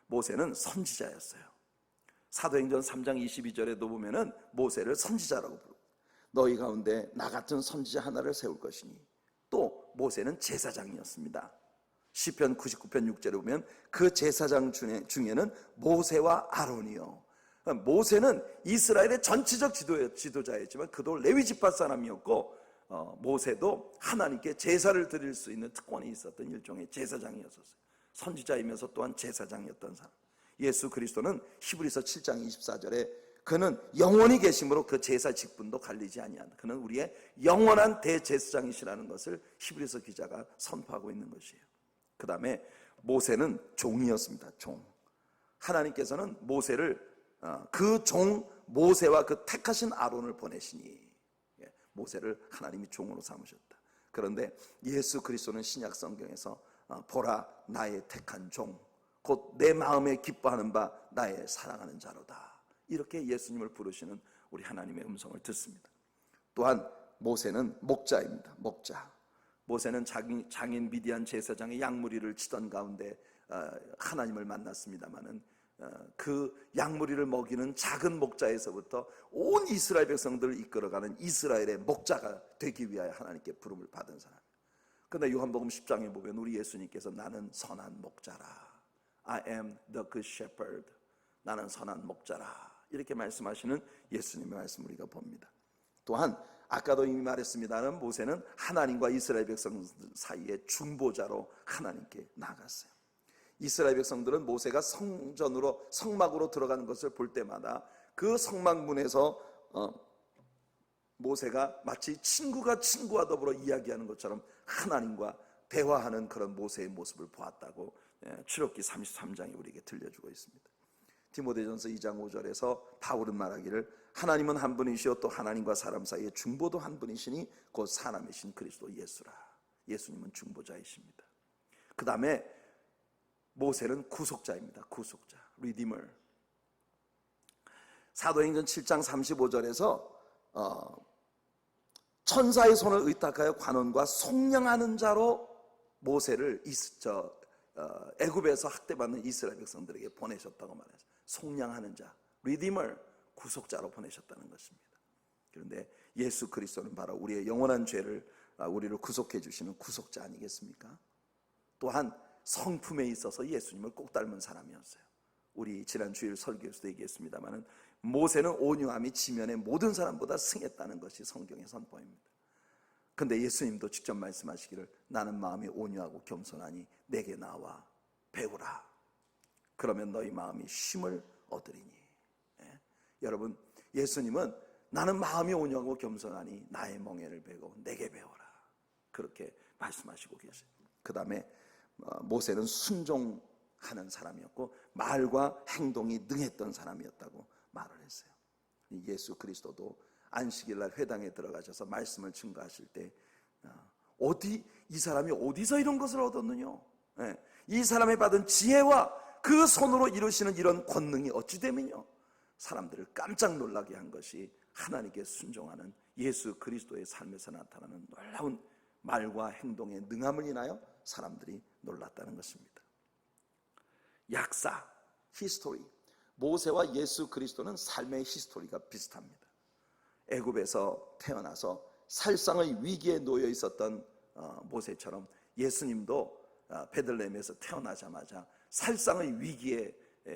모세는 선지자였어요. 사도행전 3장 22절에도 보면은 모세를 선지자라고 부르고, 너희 가운데 나 같은 선지자 하나를 세울 것이니, 또 모세는 제사장이었습니다. 시편 99편 6절에 보면 그 제사장 중에는 모세와 아론이요. 모세는 이스라엘의 전체적 지도자였지만 그도 레위 지파 사람이었고, 모세도 하나님께 제사를 드릴 수 있는 특권이 있었던 일종의 제사장이었어요. 선지자이면서 또한 제사장이었던 사람. 예수 그리스도는 히브리서 7장 24절에 그는 영원히 계심으로 그 제사 직분도 갈리지 아니한다. 그는 우리의 영원한 대제사장이시라는 것을 히브리서 기자가 선포하고 있는 것이에요. 그 다음에 모세는 종이었습니다. 종. 하나님께서는 모세를 그 종 모세와 그 택하신 아론을 보내시니 모세를 하나님이 종으로 삼으셨다. 그런데 예수 그리스도는 신약 성경에서 보라 나의 택한 종, 곧 내 마음에 기뻐하는 바 나의 사랑하는 자로다, 이렇게 예수님을 부르시는 우리 하나님의 음성을 듣습니다. 또한 모세는 목자입니다. 목자. 모세는 장인 미디안 제사장의 양무리를 치던 가운데 하나님을 만났습니다마는 그 양무리를 먹이는 작은 목자에서부터 온 이스라엘 백성들을 이끌어가는 이스라엘의 목자가 되기 위하여 하나님께 부름을 받은 사람. 그런데 요한복음 10장에 보면 우리 예수님께서 나는 선한 목자라, I am the good shepherd, 나는 선한 목자라 이렇게 말씀하시는 예수님의 말씀을 우리가 봅니다. 또한 아까도 이미 말했습니다는 모세는 하나님과 이스라엘 백성 사이의 중보자로 하나님께 나갔어요. 이스라엘 백성들은 모세가 성막으로 들어가는 것을 볼 때마다 그 성막문에서 모세가 마치 친구가 친구와 더불어 이야기하는 것처럼 하나님과 대화하는 그런 모세의 모습을 보았다고 출애굽기 33장이 우리에게 들려주고 있습니다. 디모데전서 2장 5절에서 바울은 말하기를 하나님은 한 분이시요 또 하나님과 사람 사이의 중보도 한 분이시니 곧 사람이신 그리스도 예수라. 예수님은 중보자이십니다. 그 다음에 모세는 구속자입니다. 구속자, 리디머. 사도행전 7장 35절에서 천사의 손을 의탁하여 관원과 속량하는 자로 모세를 애굽에서 학대받는 이스라엘 백성들에게 보내셨다고 말해서 속량하는 자, 리디머, 구속자로 보내셨다는 것입니다. 그런데 예수 그리스도는 바로 우리의 영원한 죄를 우리를 구속해 주시는 구속자 아니겠습니까? 또한 성품에 있어서 예수님을 꼭 닮은 사람이었어요. 우리 지난 주일 설교에서도 얘기했습니다만 모세는 온유함이 지면의 모든 사람보다 승했다는 것이 성경의 선포입니다. 그런데 예수님도 직접 말씀하시기를 나는 마음이 온유하고 겸손하니 내게 나와 배우라. 그러면 너희 마음이 쉼을 얻으리니. 여러분, 예수님은 나는 마음이 온유하고 겸손하니 나의 멍에를 베고 내게 배워라. 그렇게 말씀하시고 계세요. 그 다음에 모세는 순종하는 사람이었고 말과 행동이 능했던 사람이었다고 말을 했어요. 예수 그리스도도 안식일날 회당에 들어가셔서 말씀을 증거하실 때 이 사람이 어디서 이런 것을 얻었느냐? 이 사람이 받은 지혜와 그 손으로 이루시는 이런 권능이 어찌 됨이냐? 사람들을 깜짝 놀라게 한 것이 하나님께 순종하는 예수 그리스도의 삶에서 나타나는 놀라운 말과 행동의 능함을 인하여 사람들이 놀랐다는 것입니다. 약사, 히스토리. 모세와 예수 그리스도는 삶의 히스토리가 비슷합니다. 애굽에서 태어나서 살상의 위기에 놓여 있었던 모세처럼 예수님도 베들레헴에서 태어나자마자 살상의 위기에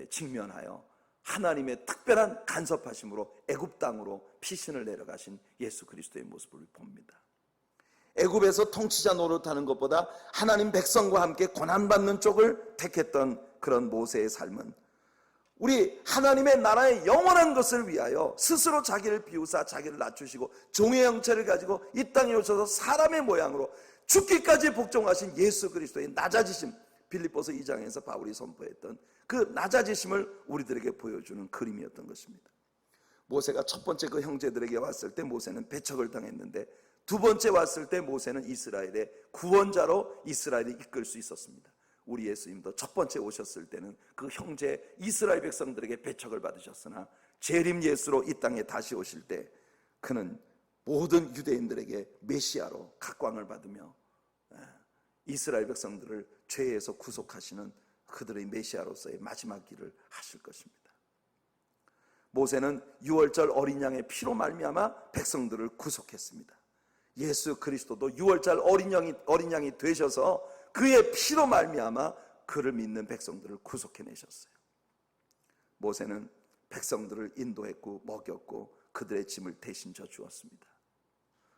직면하여 하나님의 특별한 간섭하심으로 애굽 땅으로 피신을 내려가신 예수 그리스도의 모습을 봅니다. 애굽에서 통치자 노릇하는 것보다 하나님 백성과 함께 고난받는 쪽을 택했던 그런 모세의 삶은 우리 하나님의 나라의 영원한 것을 위하여 스스로 자기를 비우사 자기를 낮추시고 종의 형체를 가지고 이 땅에 오셔서 사람의 모양으로 죽기까지 복종하신 예수 그리스도의 낮아지심, 빌립보서 2장에서 바울이 선포했던 그 낮아지심을 우리들에게 보여주는 그림이었던 것입니다. 모세가 첫 번째 그 형제들에게 왔을 때 모세는 배척을 당했는데 두 번째 왔을 때 모세는 이스라엘의 구원자로 이스라엘을 이끌 수 있었습니다. 우리 예수님도 첫 번째 오셨을 때는 그 형제 이스라엘 백성들에게 배척을 받으셨으나 재림 예수로 이 땅에 다시 오실 때 그는 모든 유대인들에게 메시아로 각광을 받으며 이스라엘 백성들을 죄에서 구속하시는 그들의 메시아로서의 마지막 길을 하실 것입니다. 모세는 유월절 어린 양의 피로 말미암아 백성들을 구속했습니다. 예수 그리스도도 유월절 어린 양이 되셔서 그의 피로 말미암아 그를 믿는 백성들을 구속해내셨어요. 모세는 백성들을 인도했고 먹였고 그들의 짐을 대신 져주었습니다.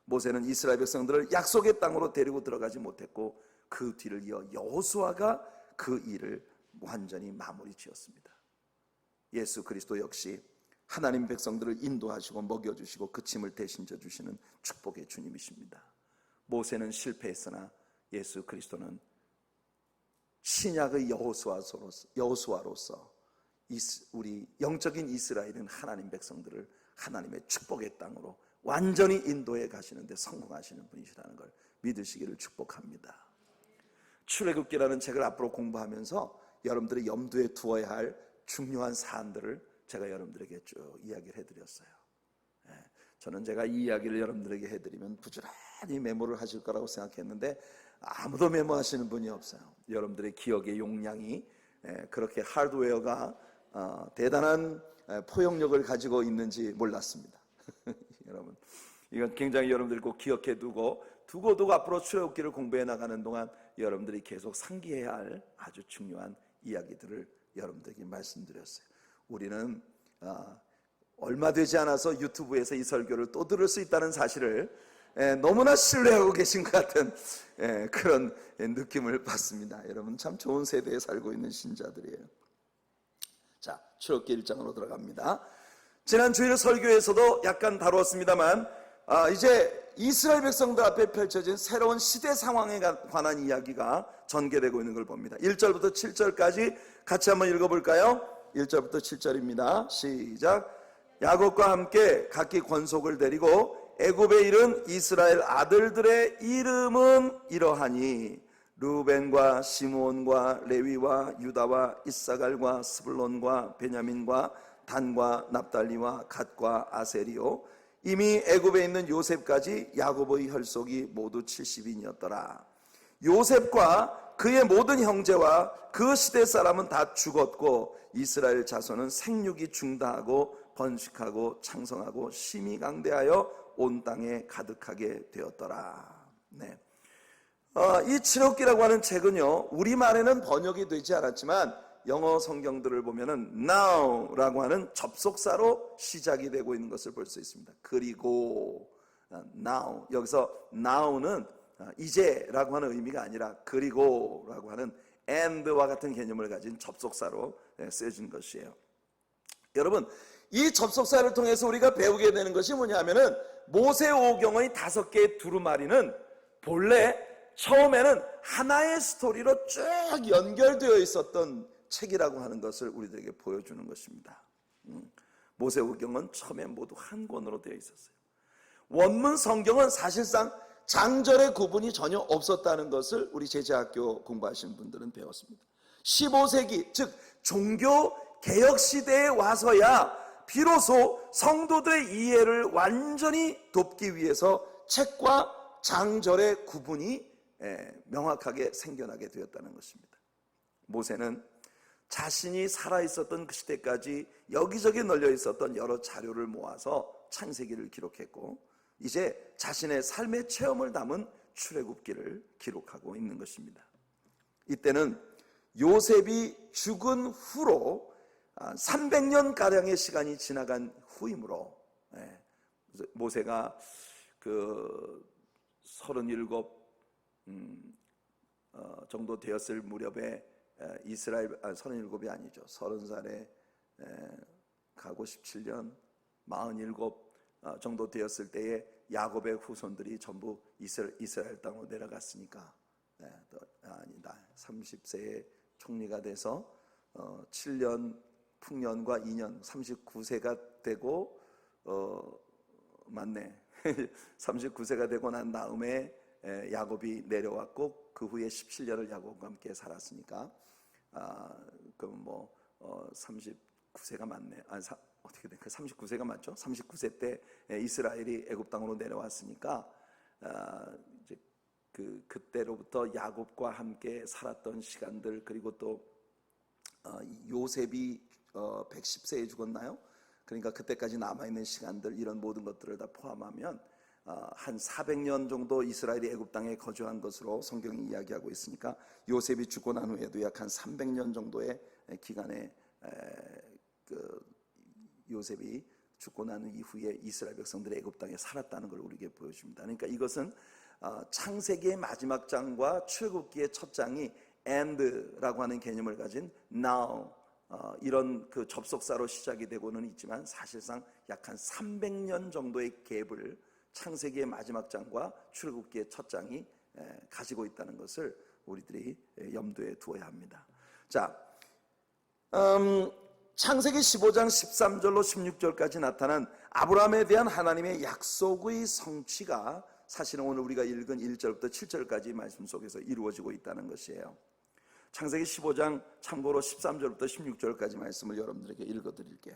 모세는 이스라엘 백성들을 약속의 땅으로 데리고 들어가지 못했고 그 뒤를 이어 여호수아가 그 일을 완전히 마무리 지었습니다. 예수 그리스도 역시 하나님 백성들을 인도하시고 먹여주시고 그 짐을 대신 져주시는 축복의 주님이십니다. 모세는 실패했으나 예수 그리스도는 신약의 여호수아로서 우리 영적인 이스라엘은 하나님 백성들을 하나님의 축복의 땅으로 완전히 인도해 가시는데 성공하시는 분이시라는 걸 믿으시기를 축복합니다. 출애굽기라는 책을 앞으로 공부하면서 여러분들이 염두에 두어야 할 중요한 사안들을 제가 여러분들에게 쭉 이야기를 해드렸어요. 저는 제가 이 이야기를 여러분들에게 해드리면 부지런히 메모를 하실 거라고 생각했는데 아무도 메모하시는 분이 없어요. 여러분들의 기억의 용량이 그렇게 하드웨어가 대단한 포용력을 가지고 있는지 몰랐습니다. 여러분, 이건 굉장히 여러분들이 꼭 기억해 두고 앞으로 출애굽기를 공부해 나가는 동안 여러분들이 계속 상기해야 할 아주 중요한 이야기들을 여러분들에게 말씀드렸어요. 우리는 얼마 되지 않아서 유튜브에서 이 설교를 또 들을 수 있다는 사실을 너무나 신뢰하고 계신 것 같은 그런 느낌을 받습니다. 여러분 참 좋은 세대에 살고 있는 신자들이에요. 자, 출애굽기 1장으로 들어갑니다. 지난 주일 설교에서도 약간 다루었습니다만 이제 이스라엘 백성들 앞에 펼쳐진 새로운 시대 상황에 관한 이야기가 전개되고 있는 걸 봅니다. 1절부터 7절까지 같이 한번 읽어볼까요? 1절부터 7절입니다. 시작. 야곱과 함께 각기 권속을 데리고 애굽에 이른 이스라엘 아들들의 이름은 이러하니 르우벤과 시므온과 레위와 유다와 이사갈과 스불론과 베냐민과 단과 납달리와 갓과 아셀이요 이미 애굽에 있는 요셉까지 야곱의 혈속이 모두 70인이었더라. 요셉과 그의 모든 형제와 그 시대 사람은 다 죽었고 이스라엘 자손은 생육이 중다하고 번식하고 창성하고 심히 강대하여 온 땅에 가득하게 되었더라. 네. 이 출애굽기라고 하는 책은요, 우리말에는 번역이 되지 않았지만 영어 성경들을 보면은 now라고 하는 접속사로 시작이 되고 있는 것을 볼 수 있습니다. 그리고 now, 여기서 now는 이제라고 하는 의미가 아니라 그리고라고 하는 and와 같은 개념을 가진 접속사로 쓰여진 것이에요. 여러분, 이 접속사를 통해서 우리가 배우게 되는 것이 뭐냐면은 모세오경의 5개의 두루마리는 본래 처음에는 하나의 스토리로 쭉 연결되어 있었던 책이라고 하는 것을 우리들에게 보여주는 것입니다. 모세오경은 처음에 모두 한 권으로 되어 있었어요. 원문 성경은 사실상 장절의 구분이 전혀 없었다는 것을 우리 제자학교 공부하시는 분들은 배웠습니다. 15세기 즉 종교 개혁 시대에 와서야 비로소 성도들의 이해를 완전히 돕기 위해서 책과 장절의 구분이 명확하게 생겨나게 되었다는 것입니다. 모세는 자신이 살아있었던 그 시대까지 여기저기 널려 있었던 여러 자료를 모아서 창세기를 기록했고 이제 자신의 삶의 체험을 담은 출애굽기를 기록하고 있는 것입니다. 이때는 요셉이 죽은 후로 300년가량의 시간이 지나간 후이므로 모세가 그 37 정도 되었을 무렵에 이스라엘 37이 아니죠. 30살에 가고 17년 47 정도 되었을 때에 야곱의 후손들이 전부 이스라엘 땅으로 내려갔으니까 아니다. 30세에 총리가 돼서 7년 풍년과 2년 39세가 되고 맞네. 39세가 되고 난 다음에 야곱이 내려왔고 그 후에 17년을 야곱과 함께 살았으니까 그럼 뭐 39세가 맞네. 어떻게 된? 39세가 맞죠? 39세 때 이스라엘이 애굽 땅으로 내려왔으니까 이제 그때로부터 야곱과 함께 살았던 시간들 그리고 또 요셉이 110세에 죽었나요? 그러니까 그때까지 남아있는 시간들 이런 모든 것들을 다 포함하면 한 400년 정도 이스라엘이 애굽 땅에 거주한 것으로 성경이 이야기하고 있으니까 요셉이 죽고 난 후에도 약 한 300년 정도의 기간에 요셉이 죽고 난 이후에 이스라엘 백성들이 애굽 땅에 살았다는 걸 우리에게 보여줍니다. 그러니까 이것은 창세기의 마지막 장과 출애굽기의 첫 장이 and라고 하는 개념을 가진 now 이런 그 접속사로 시작이 되고는 있지만 사실상 약 한 300년 정도의 갭을 창세기의 마지막 장과 출애굽기의 첫 장이 가지고 있다는 것을 우리들이 염두에 두어야 합니다. 자, 창세기 15장 13절로 16절까지 나타난 아브라함에 대한 하나님의 약속의 성취가 사실은 오늘 우리가 읽은 1절부터 7절까지 말씀 속에서 이루어지고 있다는 것이에요. 창세기 15장 참고로 13절부터 16절까지 말씀을 여러분들에게 읽어드릴게요.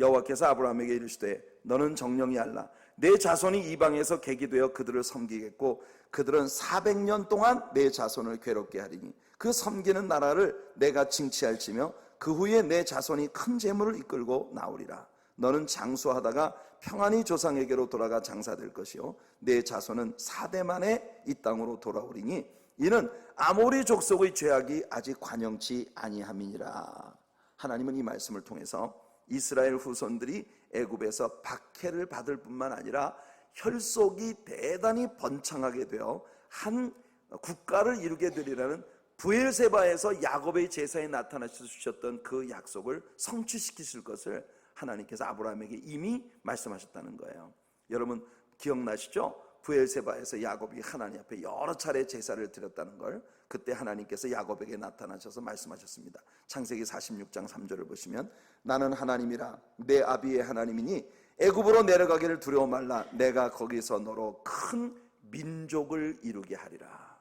여호와께서 아브라함에게 이르시되 너는 정령이 알라 내 자손이 이방에서 객이 되어 그들을 섬기겠고 그들은 400년 동안 내 자손을 괴롭게 하리니 그 섬기는 나라를 내가 징치할지며 그 후에 내 자손이 큰 재물을 이끌고 나오리라. 너는 장수하다가 평안히 조상에게로 돌아가 장사될 것이요 내 자손은 4대 만에 이 땅으로 돌아오리니 이는 아모리 족속의 죄악이 아직 관영치 아니함이니라. 하나님은 이 말씀을 통해서 이스라엘 후손들이 애굽에서 박해를 받을 뿐만 아니라 혈속이 대단히 번창하게 되어 한 국가를 이루게 되리라는 브엘세바에서 야곱의 제사에 나타나셔서 주셨던 그 약속을 성취시키실 것을 하나님께서 아브라함에게 이미 말씀하셨다는 거예요. 여러분 기억나시죠? 브엘세바에서 야곱이 하나님 앞에 여러 차례 제사를 드렸다는 걸 그때 하나님께서 야곱에게 나타나셔서 말씀하셨습니다. 창세기 46장 3절을 보시면 나는 하나님이라 내 아비의 하나님이니 애굽으로 내려가기를 두려워 말라. 내가 거기서 너로 큰 민족을 이루게 하리라.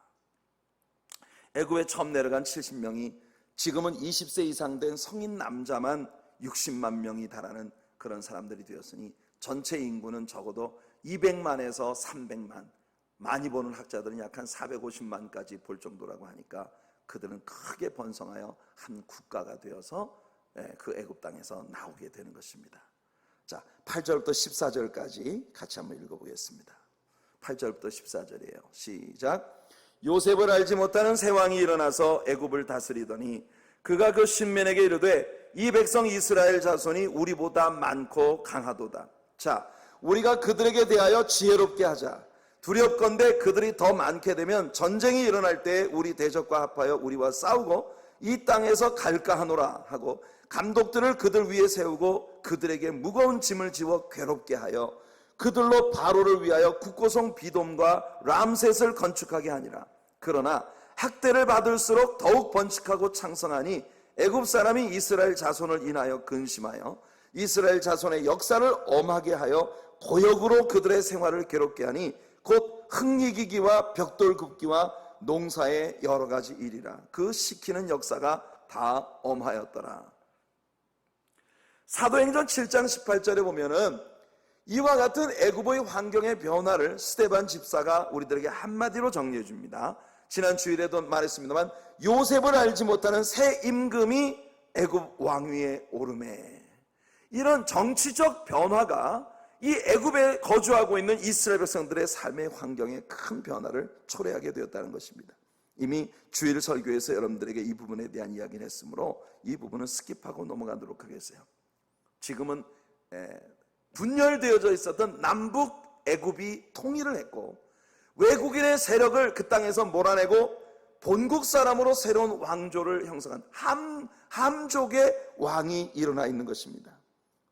애굽에 처음 내려간 70명이 지금은 20세 이상 된 성인 남자만 60만 명이 달하는 그런 사람들이 되었으니 전체 인구는 적어도 200만에서 300만, 많이 보는 학자들은 약 한 450만까지 볼 정도라고 하니까 그들은 크게 번성하여 한 국가가 되어서 그 애굽 땅에서 나오게 되는 것입니다. 자, 8절부터 14절까지 같이 한번 읽어보겠습니다. 8절부터 14절이에요. 시작. 요셉을 알지 못하는 새 왕이 일어나서 애굽을 다스리더니 그가 그 신면에게 이르되 이 백성 이스라엘 자손이 우리보다 많고 강하도다. 자, 우리가 그들에게 대하여 지혜롭게 하자. 두렵건대 그들이 더 많게 되면 전쟁이 일어날 때 우리 대적과 합하여 우리와 싸우고 이 땅에서 갈까 하노라 하고 감독들을 그들 위에 세우고 그들에게 무거운 짐을 지워 괴롭게 하여 그들로 바로를 위하여 국고성 비돔과 람셋을 건축하게 하니라. 그러나 학대를 받을수록 더욱 번식하고 창성하니 애굽 사람이 이스라엘 자손을 인하여 근심하여 이스라엘 자손의 역사를 엄하게 하여 고역으로 그들의 생활을 괴롭게 하니 곧 흙이기기와 벽돌 굽기와 농사의 여러 가지 일이라. 그 시키는 역사가 다 엄하였더라. 사도행전 7장 18절에 보면은 이와 같은 애굽의 환경의 변화를 스데반 집사가 우리들에게 한마디로 정리해 줍니다. 지난 주일에도 말했습니다만 요셉을 알지 못하는 새 임금이 애굽 왕위에 오르매, 이런 정치적 변화가 이 애굽에 거주하고 있는 이스라엘 백성들의 삶의 환경에 큰 변화를 초래하게 되었다는 것입니다. 이미 주일 설교에서 여러분들에게 이 부분에 대한 이야기를 했으므로 이 부분은 스킵하고 넘어가도록 하겠어요. 지금은 분열되어져 있었던 남북 애굽이 통일을 했고 외국인의 세력을 그 땅에서 몰아내고 본국 사람으로 새로운 왕조를 형성한 함족의 왕이 일어나 있는 것입니다.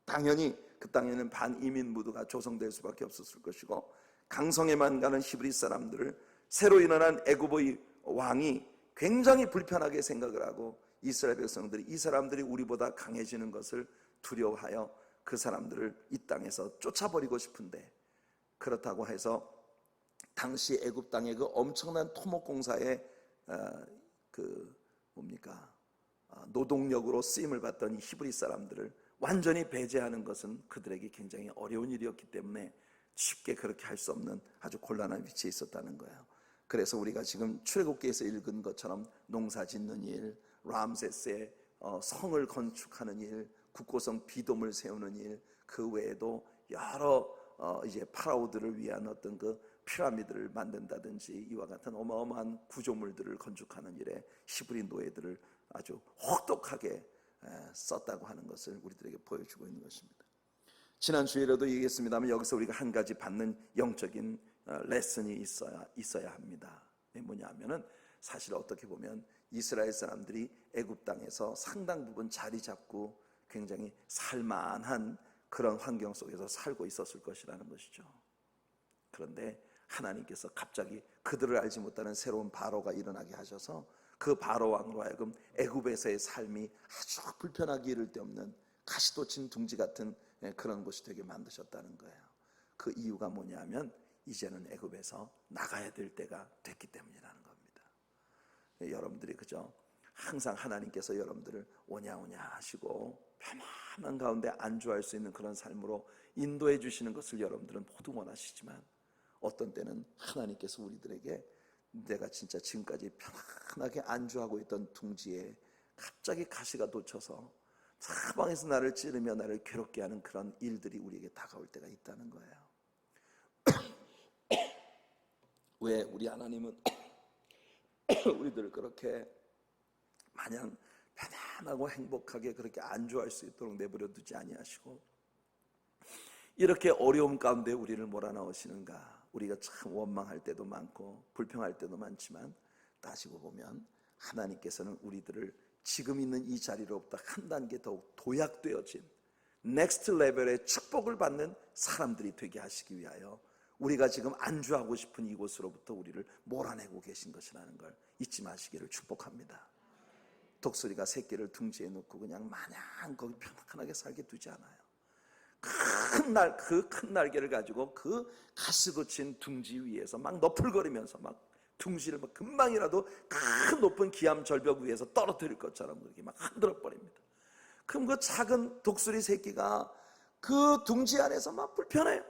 당연히 그 땅에는 반이민 무드가 조성될 수밖에 없었을 것이고 강성에만 가는 히브리 사람들을 새로 일어난 애굽의 왕이 굉장히 불편하게 생각을 하고 이스라엘 백성들이 이 사람들이 우리보다 강해지는 것을 두려워하여 그 사람들을 이 땅에서 쫓아버리고 싶은데, 그렇다고 해서 당시 애굽 땅의 그 엄청난 토목공사에 노동력으로 쓰임을 받던 이 히브리 사람들을 완전히 배제하는 것은 그들에게 굉장히 어려운 일이었기 때문에 쉽게 그렇게 할 수 없는 아주 곤란한 위치에 있었다는 거예요. 그래서 우리가 지금 출애굽기에서 읽은 것처럼 농사 짓는 일, 람세스의 성을 건축하는 일, 국고성 비돔을 세우는 일, 그 외에도 여러 이제 파라오들을 위한 어떤 그 피라미드를 만든다든지 이와 같은 어마어마한 구조물들을 건축하는 일에 히브리 노예들을 아주 혹독하게 썼다고 하는 것을 우리들에게 보여주고 있는 것입니다. 지난 주일에도 얘기했습니다만 여기서 우리가 한 가지 받는 영적인 레슨이 있어야 합니다. 뭐냐면은 사실 어떻게 보면 이스라엘 사람들이 애굽 땅에서 상당 부분 자리 잡고 굉장히 살만한 그런 환경 속에서 살고 있었을 것이라는 것이죠. 그런데 하나님께서 갑자기 그들을 알지 못하는 새로운 바로가 일어나게 하셔서 그 바로 왕으로 하여금 애굽에서의 삶이 아주 불편하기 이를 데 없는 가시돋친 둥지 같은 그런 곳이 되게 만드셨다는 거예요. 그 이유가 뭐냐면 이제는 애굽에서 나가야 될 때가 됐기 때문이라는 겁니다. 여러분들이 그죠? 항상 하나님께서 여러분들을 오냐오냐 하시고 편안한 가운데 안주할 수 있는 그런 삶으로 인도해 주시는 것을 여러분들은 모두 원하시지만, 어떤 때는 하나님께서 우리들에게 내가 진짜 지금까지 편안하게 안주하고 있던 둥지에 갑자기 가시가 돋쳐서 사방에서 나를 찌르며 나를 괴롭게 하는 그런 일들이 우리에게 다가올 때가 있다는 거예요. 왜 우리 하나님은 우리들을 그렇게 마냥 편안하고 행복하게 그렇게 안주할 수 있도록 내버려 두지 아니하시고 이렇게 어려움 가운데 우리를 몰아넣으시는가? 우리가 참 원망할 때도 많고 불평할 때도 많지만, 따지고 보면 하나님께서는 우리들을 지금 있는 이 자리로부터 한 단계 더욱 도약되어진 넥스트 레벨의 축복을 받는 사람들이 되게 하시기 위하여 우리가 지금 안주하고 싶은 이곳으로부터 우리를 몰아내고 계신 것이라는 걸 잊지 마시기를 축복합니다. 독수리가 새끼를 둥지에 놓고 그냥 마냥 거기 편안하게 살게 두지 않아요. 그 큰 날개를 가지고 그 가시돋친 둥지 위에서 막 너풀거리면서 막 둥지를 막 금방이라도 큰 높은 기암 절벽 위에서 떨어뜨릴 것처럼 그렇게 막 흔들어 버립니다. 그럼 그 작은 독수리 새끼가 그 둥지 안에서 막 불편해요.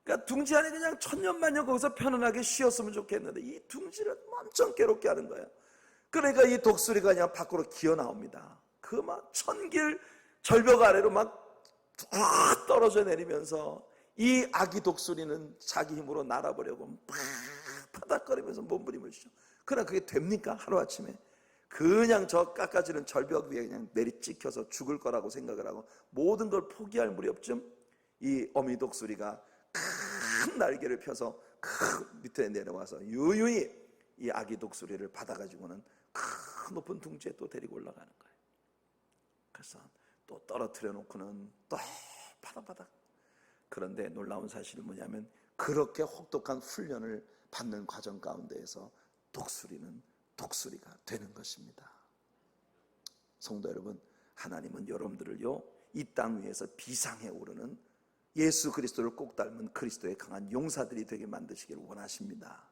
그러니까 둥지 안에 그냥 천년만년 거기서 편안하게 쉬었으면 좋겠는데 이 둥지를 엄청 괴롭게 하는 거예요. 그러니까 이 독수리가 그냥 밖으로 기어 나옵니다. 그 막 천길 절벽 아래로 막 쫙 떨어져 내리면서 이 아기 독수리는 자기 힘으로 날아보려고 막 파닥거리면서 몸부림을 치죠. 그러나 그게 됩니까? 하루아침에 그냥 저 깎아지는 절벽 위에 그냥 내리찍혀서 죽을 거라고 생각을 하고 모든 걸 포기할 무렵쯤 이 어미 독수리가 큰 날개를 펴서 큰 밑에 내려와서 유유히 이 아기 독수리를 받아가지고는 큰 높은 둥지에 또 데리고 올라가는 거예요. 그래서 또 떨어뜨려 놓고는 또 바닥바닥. 그런데 놀라운 사실은 뭐냐면 그렇게 혹독한 훈련을 받는 과정 가운데에서 독수리는 독수리가 되는 것입니다. 성도 여러분, 하나님은 여러분들을요 이 땅 위에서 비상에 오르는 예수 그리스도를 꼭 닮은 그리스도의 강한 용사들이 되게 만드시기를 원하십니다.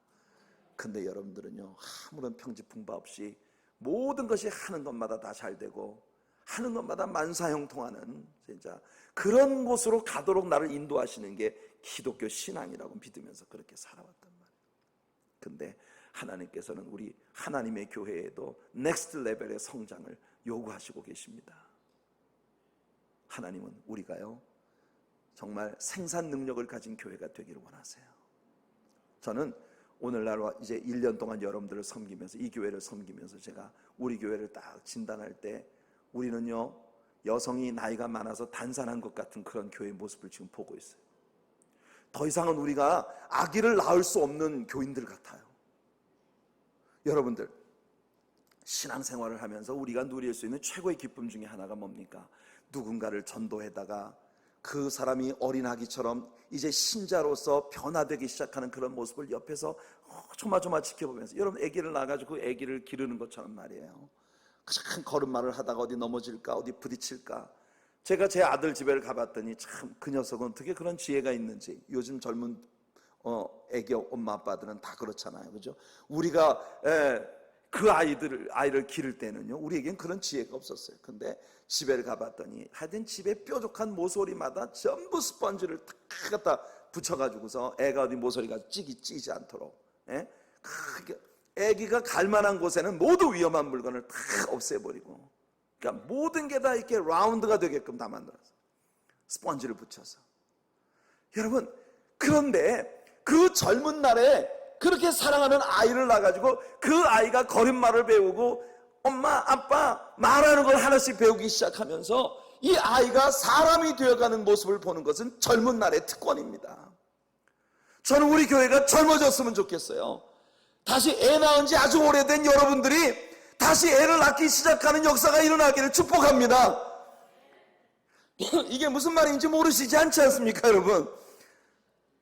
근데 여러분들은요 아무런 평지풍바 없이 모든 것이 하는 것마다 다 잘 되고 하는 것마다 만사형통하는 진짜 그런 곳으로 가도록 나를 인도하시는 게 기독교 신앙이라고 믿으면서 그렇게 살아왔단 말이에요. 근데 하나님께서는 우리 하나님의 교회에도 넥스트 레벨의 성장을 요구하시고 계십니다. 하나님은 우리가요 정말 생산 능력을 가진 교회가 되기를 원하세요. 저는 오늘날 이제 1년 동안 여러분들을 섬기면서 이 교회를 섬기면서 제가 우리 교회를 딱 진단할 때 우리는요 여성이 나이가 많아서 단산한 것 같은 그런 교회의 모습을 지금 보고 있어요. 더 이상은 우리가 아기를 낳을 수 없는 교인들 같아요. 여러분들 신앙생활을 하면서 우리가 누릴 수 있는 최고의 기쁨 중에 하나가 뭡니까? 누군가를 전도해다가 그 사람이 어린아기처럼 이제 신자로서 변화되기 시작하는 그런 모습을 옆에서 조마조마 지켜보면서, 여러분 아기를 낳아가지고 그 아기를 기르는 것처럼 말이에요. 참 걸음마를 하다가 어디 넘어질까 어디 부딪힐까. 제가 제 아들 집에 가봤더니 참 그 녀석은 어떻게 그런 지혜가 있는지. 요즘 젊은 애기 엄마 아빠들은 다 그렇잖아요, 그죠? 우리가 그 아이를 기를 때는요 우리에겐 그런 지혜가 없었어요. 근데 집에 가봤더니 하여튼 집에 뾰족한 모서리마다 전부 스펀지를 탁 갖다 붙여가지고서 애가 어디 모서리가 찌지 않도록, 애기가 갈 만한 곳에는 모두 위험한 물건을 다 없애버리고, 그러니까 모든 게 다 이렇게 라운드가 되게끔 다 만들어서 스펀지를 붙여서. 여러분, 그런데 그 젊은 날에 그렇게 사랑하는 아이를 낳아가지고 그 아이가 걸음마를 배우고 엄마 아빠 말하는 걸 하나씩 배우기 시작하면서 이 아이가 사람이 되어가는 모습을 보는 것은 젊은 날의 특권입니다. 저는 우리 교회가 젊어졌으면 좋겠어요. 다시 애 낳은 지 아주 오래된 여러분들이 다시 애를 낳기 시작하는 역사가 일어나기를 축복합니다. 이게 무슨 말인지 모르시지 않지 않습니까, 여러분?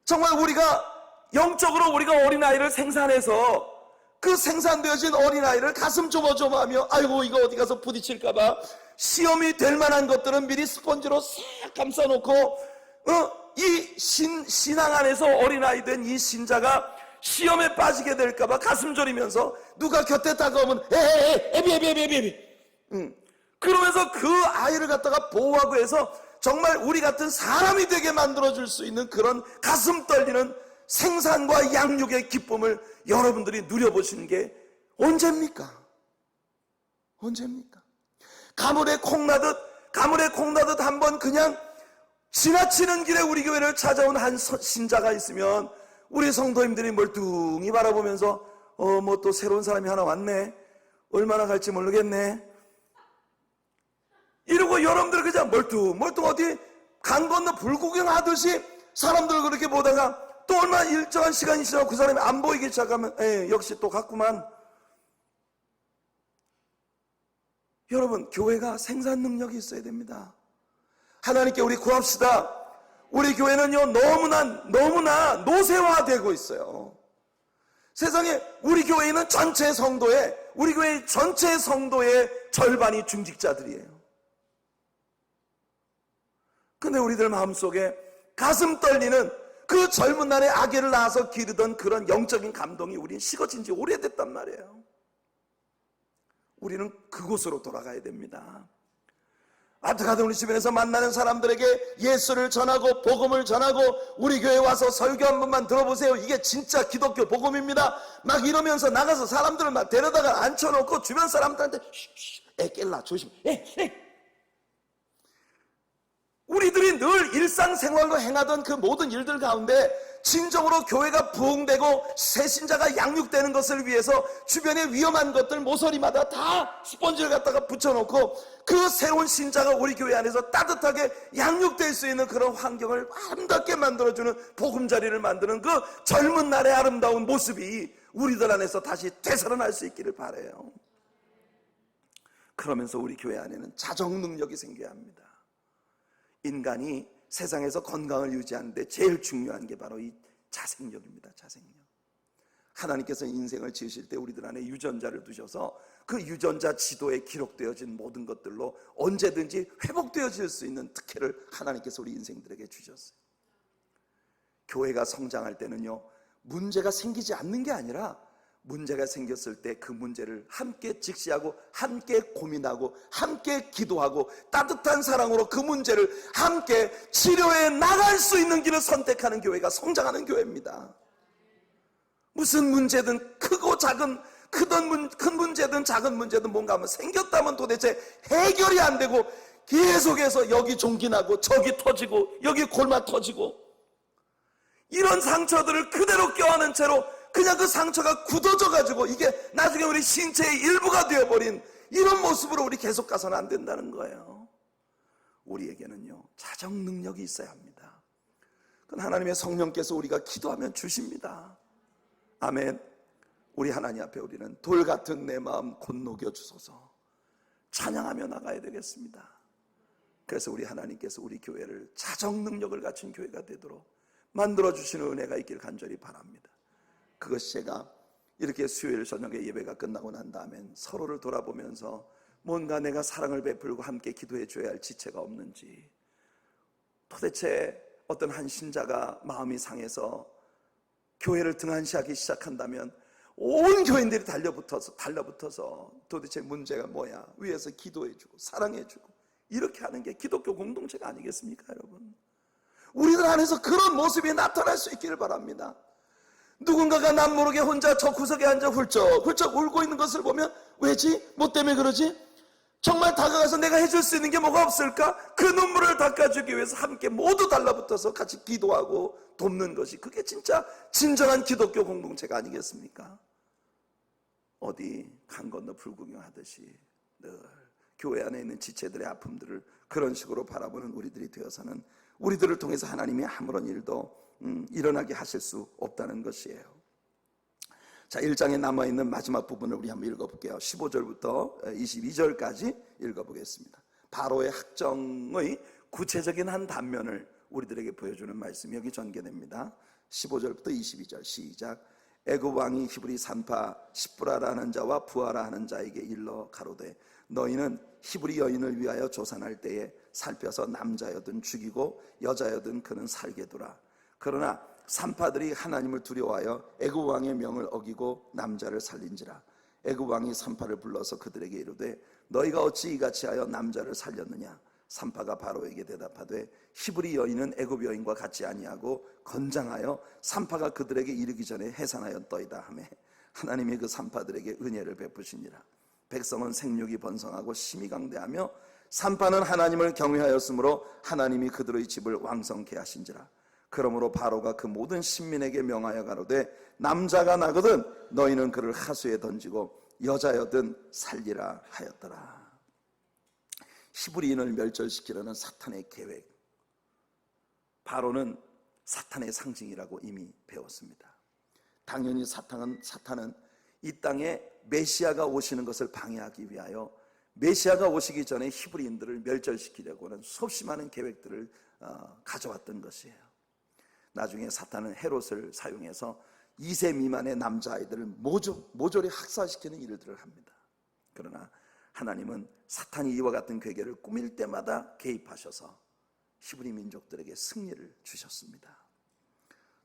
정말 우리가 영적으로 우리가 어린아이를 생산해서 그 생산되어진 어린아이를 가슴 조마조마하며 아이고 이거 어디 가서 부딪힐까봐 시험이 될 만한 것들은 미리 스펀지로 싹 감싸놓고 이 신앙 안에서 어린아이 된 이 신자가 시험에 빠지게 될까봐 가슴 졸이면서 누가 곁에 다가오면 에비 그러면서 그 아이를 갖다가 보호하고 해서 정말 우리 같은 사람이 되게 만들어줄 수 있는 그런 가슴 떨리는 생산과 양육의 기쁨을 여러분들이 누려보시는 게 언제입니까? 언제입니까? 가물에 콩 나듯 한번 그냥 지나치는 길에 우리 교회를 찾아온 한 신자가 있으면 우리 성도님들이 멀뚱히 바라보면서 뭐 또 새로운 사람이 하나 왔네, 얼마나 갈지 모르겠네 이러고 여러분들 그냥 멀뚱 어디 강 건너 불구경하듯이 사람들 그렇게 보다가 또 얼마 일정한 시간이 지나고 그 사람이 안 보이기 시작하면 역시 또 갔구만. 여러분, 교회가 생산 능력이 있어야 됩니다. 하나님께 우리 구합시다. 우리 교회는요 너무나 노쇠화되고 있어요. 세상에 우리 교회는 우리 교회 전체 성도의 절반이 중직자들이에요. 근데 우리들 마음속에 가슴 떨리는 그 젊은 날에 아기를 낳아서 기르던 그런 영적인 감동이 우린 식어진 지 오래됐단 말이에요. 우리는 그곳으로 돌아가야 됩니다. 어떻게든 우리 주변에서 만나는 사람들에게 예수를 전하고 복음을 전하고 우리 교회에 와서 설교 한 번만 들어보세요, 이게 진짜 기독교 복음입니다 막 이러면서 나가서 사람들을 막 데려다가 앉혀놓고 주변 사람들한테 애 깰라 조심 우리들이 늘 일상생활로 행하던 그 모든 일들 가운데 진정으로 교회가 부흥되고 새 신자가 양육되는 것을 위해서 주변의 위험한 것들 모서리마다 다 스펀지를 갖다가 붙여놓고 그 새로운 신자가 우리 교회 안에서 따뜻하게 양육될 수 있는 그런 환경을 아름답게 만들어주는 보금자리를 만드는 그 젊은 날의 아름다운 모습이 우리들 안에서 다시 되살아날 수 있기를 바라요. 그러면서 우리 교회 안에는 자정 능력이 생겨야 합니다. 인간이 세상에서 건강을 유지하는데 제일 중요한 게 바로 이 자생력입니다. 자생력. 하나님께서 인생을 지으실 때 우리들 안에 유전자를 두셔서 그 유전자 지도에 기록되어진 모든 것들로 언제든지 회복되어질 수 있는 특혜를 하나님께서 우리 인생들에게 주셨어요. 교회가 성장할 때는요, 문제가 생기지 않는 게 아니라 문제가 생겼을 때 그 문제를 함께 직시하고 함께 고민하고 함께 기도하고 따뜻한 사랑으로 그 문제를 함께 치료해 나갈 수 있는 길을 선택하는 교회가 성장하는 교회입니다. 무슨 문제든 크고 작은 큰 문제든 작은 문제든 뭔가 하면 생겼다면 도대체 해결이 안 되고 계속해서 여기 종기나고 저기 터지고 여기 골마 터지고 이런 상처들을 그대로 껴안은 채로 그냥 그 상처가 굳어져 가지고 이게 나중에 우리 신체의 일부가 되어버린 이런 모습으로 우리 계속 가서는 안 된다는 거예요. 우리에게는요 자정 능력이 있어야 합니다. 그건 하나님의 성령께서 우리가 기도하면 주십니다. 아멘. 우리 하나님 앞에 우리는 돌 같은 내 마음 곧 녹여 주소서 찬양하며 나가야 되겠습니다. 그래서 우리 하나님께서 우리 교회를 자정 능력을 갖춘 교회가 되도록 만들어주시는 은혜가 있길 간절히 바랍니다. 그것이 제가 이렇게 수요일 저녁에 예배가 끝나고 난 다음엔 서로를 돌아보면서 뭔가 내가 사랑을 베풀고 함께 기도해 줘야 할 지체가 없는지, 도대체 어떤 한 신자가 마음이 상해서 교회를 등한시하기 시작한다면 온 교인들이 달려붙어서 도대체 문제가 뭐야, 위에서 기도해주고 사랑해주고 이렇게 하는 게 기독교 공동체가 아니겠습니까? 여러분, 우리들 안에서 그런 모습이 나타날 수 있기를 바랍니다. 누군가가 남 모르게 혼자 저 구석에 앉아 훌쩍 울고 있는 것을 보면 왜지? 뭐 때문에 그러지? 정말 다가가서 내가 해줄 수 있는 게 뭐가 없을까? 그 눈물을 닦아주기 위해서 함께 모두 달라붙어서 같이 기도하고 돕는 것이, 그게 진짜 진정한 기독교 공동체가 아니겠습니까? 어디 강 건너 불구경하듯이 늘 교회 안에 있는 지체들의 아픔들을 그런 식으로 바라보는 우리들이 되어서는 우리들을 통해서 하나님이 아무런 일도 일어나게 하실 수 없다는 것이에요. 자, 1장에 남아있는 마지막 부분을 우리 한번 읽어볼게요. 15절부터 22절까지 읽어보겠습니다. 바로의 학정의 구체적인 한 단면을 우리들에게 보여주는 말씀이 여기 전개됩니다. 15절부터 22절 시작. 애굽 왕이 히브리 산파 십부라라 하는 자와 부하라 하는 자에게 일러 가로되 너희는 히브리 여인을 위하여 조산할 때에 살펴서 남자여든 죽이고 여자여든 그는 살게 두라. 그러나 산파들이 하나님을 두려워하여 애굽 왕의 명을 어기고 남자를 살린지라. 애굽 왕이 산파를 불러서 그들에게 이르되 너희가 어찌 이같이 하여 남자를 살렸느냐. 산파가 바로에게 대답하되 히브리 여인은 애굽 여인과 같지 아니하고 건장하여 산파가 그들에게 이르기 전에 해산하였더이다 하매 하나님이 그 산파들에게 은혜를 베푸시니라. 백성은 생육이 번성하고 심히 강대하며 산파는 하나님을 경외하였으므로 하나님이 그들의 집을 왕성케 하신지라. 그러므로 바로가 그 모든 신민에게 명하여 가로되 남자가 나거든 너희는 그를 하수에 던지고 여자여든 살리라 하였더라. 히브리인을 멸절시키려는 사탄의 계획, 바로는 사탄의 상징이라고 이미 배웠습니다. 당연히 사탄은 이 땅에 메시아가 오시는 것을 방해하기 위하여 메시아가 오시기 전에 히브리인들을 멸절시키려고는 수없이 많은 계획들을 가져왔던 것이에요. 나중에 사탄은 헤롯을 사용해서 2세 미만의 남자아이들을 모조리 학살시키는 일들을 합니다. 그러나 하나님은 사탄이 이와 같은 괴계를 꾸밀 때마다 개입하셔서 히브리 민족들에게 승리를 주셨습니다.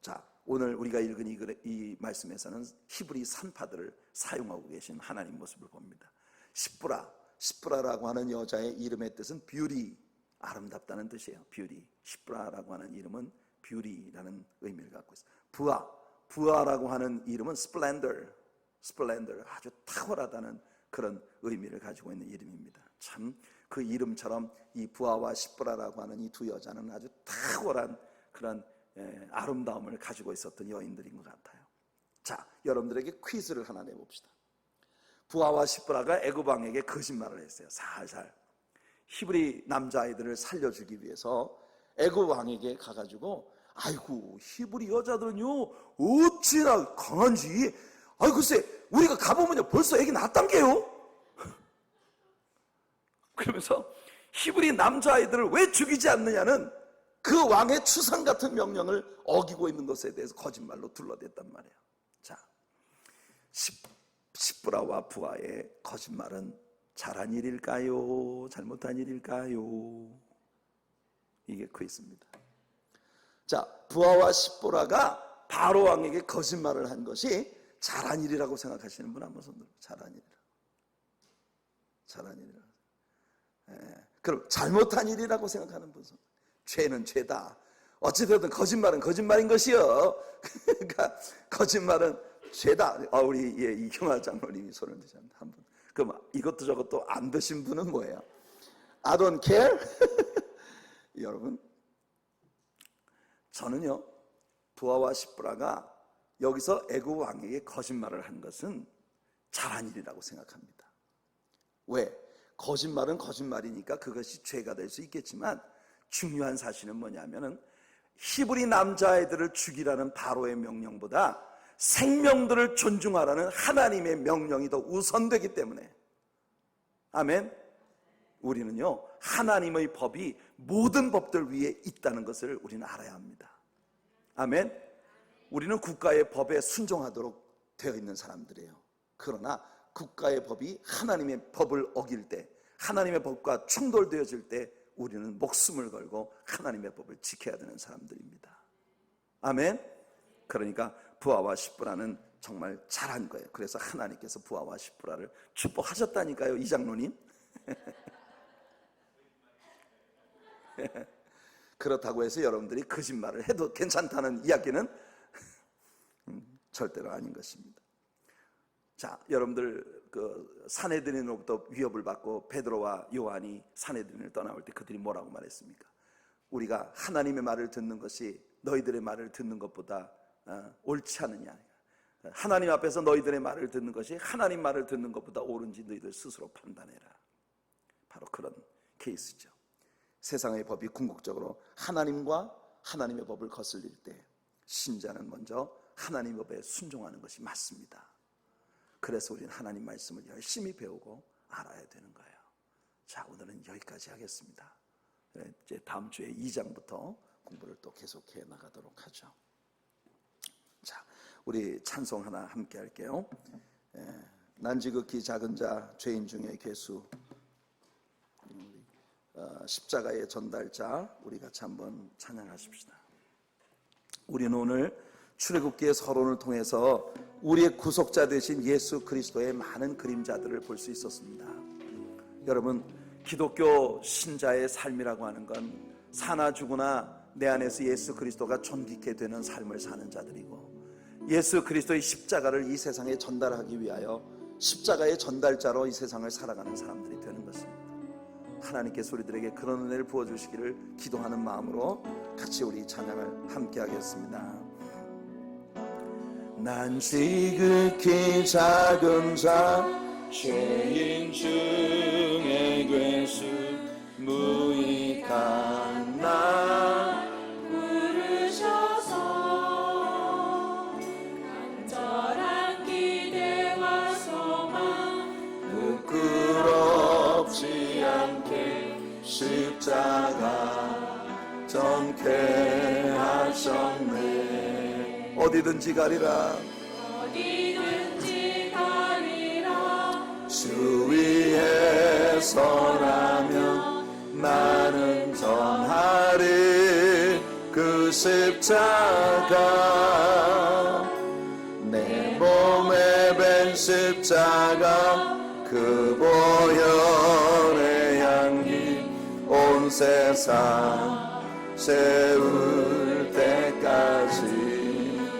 자, 오늘 우리가 읽은 이 말씀에서는 히브리 산파들을 사용하고 계신 하나님 모습을 봅니다. 시프라라고 하는 여자의 이름의 뜻은 뷰티, 아름답다는 뜻이에요. 뷰티. 시프라라고 하는 이름은 뷰티라는 의미를 갖고 있어요. 부아라고 하는 이름은 스플렌더, 아주 탁월하다는 그런 의미를 가지고 있는 이름입니다. 참 그 이름처럼 이 부아와 시프라라고 하는 이 두 여자는 아주 탁월한 그런 아름다움을 가지고 있었던 여인들인 것 같아요. 자, 여러분들에게 퀴즈를 하나 내봅시다. 부아와 시프라가 애굽 왕에게 거짓말을 했어요. 살살. 히브리 남자아이들을 살려주기 위해서 애굽 왕에게 가가지고 아이고 히브리 여자들은요 어찌나 강한지 아이 글쎄 우리가 가보면요 벌써 애기 낳았단게요. 그러면서 히브리 남자아이들을 왜 죽이지 않느냐는 그 왕의 추상 같은 명령을 어기고 있는 것에 대해서 거짓말로 둘러댔단 말이에요. 자, 시프라와 부아의 거짓말은 잘한 일일까요? 잘못한 일일까요? 이게 퀴즈입니다. 자, 부아와 시프라가 바로 왕에게 거짓말을 한 것이 잘한 일이라고 생각하시는 분 한번 손 들어. 잘한 일이라. 그럼 잘못한 일이라고 생각하는 분 손. 죄는 죄다. 어찌되든 거짓말은 거짓말인 것이요. 그러니까 거짓말은 죄다. 우리 이경아 장로님이 손을 드셨는데 한 분. 그럼 이것도 저것도 안 드신 분은 뭐예요? I don't care. 여러분, 저는요 부아와 시프라가 여기서 애굽 왕에게 거짓말을 한 것은 잘한 일이라고 생각합니다. 왜? 거짓말은 거짓말이니까 그것이 죄가 될 수 있겠지만 중요한 사실은 뭐냐면은 히브리 남자애들을 죽이라는 바로의 명령보다 생명들을 존중하라는 하나님의 명령이 더 우선되기 때문에, 아멘. 우리는요 하나님의 법이 모든 법들 위에 있다는 것을 우리는 알아야 합니다. 아멘. 우리는 국가의 법에 순종하도록 되어 있는 사람들이에요. 그러나 국가의 법이 하나님의 법을 어길 때, 하나님의 법과 충돌되어질 때 우리는 목숨을 걸고 하나님의 법을 지켜야 되는 사람들입니다. 아멘. 그러니까 부아와 시프라는 정말 잘한 거예요. 그래서 하나님께서 부아와 시프라를 축복하셨다니까요, 이 장로님. 그렇다고 해서 여러분들이 거짓말을 해도 괜찮다는 이야기는 절대로 아닌 것입니다. 자, 여러분들 그 산헤드린으로부터 위협을 받고 베드로와 요한이 산헤드린을 떠나올 때 그들이 뭐라고 말했습니까? 우리가 하나님의 말을 듣는 것이 너희들의 말을 듣는 것보다 옳지 않느냐. 하나님 앞에서 너희들의 말을 듣는 것이 하나님 말을 듣는 것보다 옳은지 너희들 스스로 판단해라. 바로 그런 케이스죠. 세상의 법이 궁극적으로 하나님과 하나님의 법을 거슬릴 때 신자는 먼저 하나님의 법에 순종하는 것이 맞습니다. 그래서 우리는 하나님 말씀을 열심히 배우고 알아야 되는 거예요. 자, 오늘은 여기까지 하겠습니다. 이제 다음 주에 2장부터 공부를 또 계속해 나가도록 하죠. 자, 우리 찬송 하나 함께 할게요. 난 지극히 작은 자 죄인 중에 괴수, 십자가의 전달자, 우리 같이 한번 찬양하십시다. 우리는 오늘 출애굽기의 서론을 통해서 우리의 구속자 되신 예수 그리스도의 많은 그림자들을 볼 수 있었습니다. 여러분, 기독교 신자의 삶이라고 하는 건 사나 죽으나 내 안에서 예수 그리스도가 존귀케 되는 삶을 사는 자들이고, 예수 그리스도의 십자가를 이 세상에 전달하기 위하여 십자가의 전달자로 이 세상을 살아가는 사람들이 되는 것입니다. 하나님께서 우리들에게 그런 은혜를 부어주시기를 기도하는 마음으로 같이 우리 찬양을 함께 하겠습니다. 난 지극히 작은 자, 죄인 중에 괴수, 무익한 나 부르셔서 간절한 기대와 소망 부끄럽지 않게 십자가 전케 하셨네. 어디든지 가리라, 어디든지 가리라. 주 위에 서라면 나는 전하리 그 십자가. 내 몸에 밴 십자가, 그 보혈의 향기 온 세상 세울 때까지.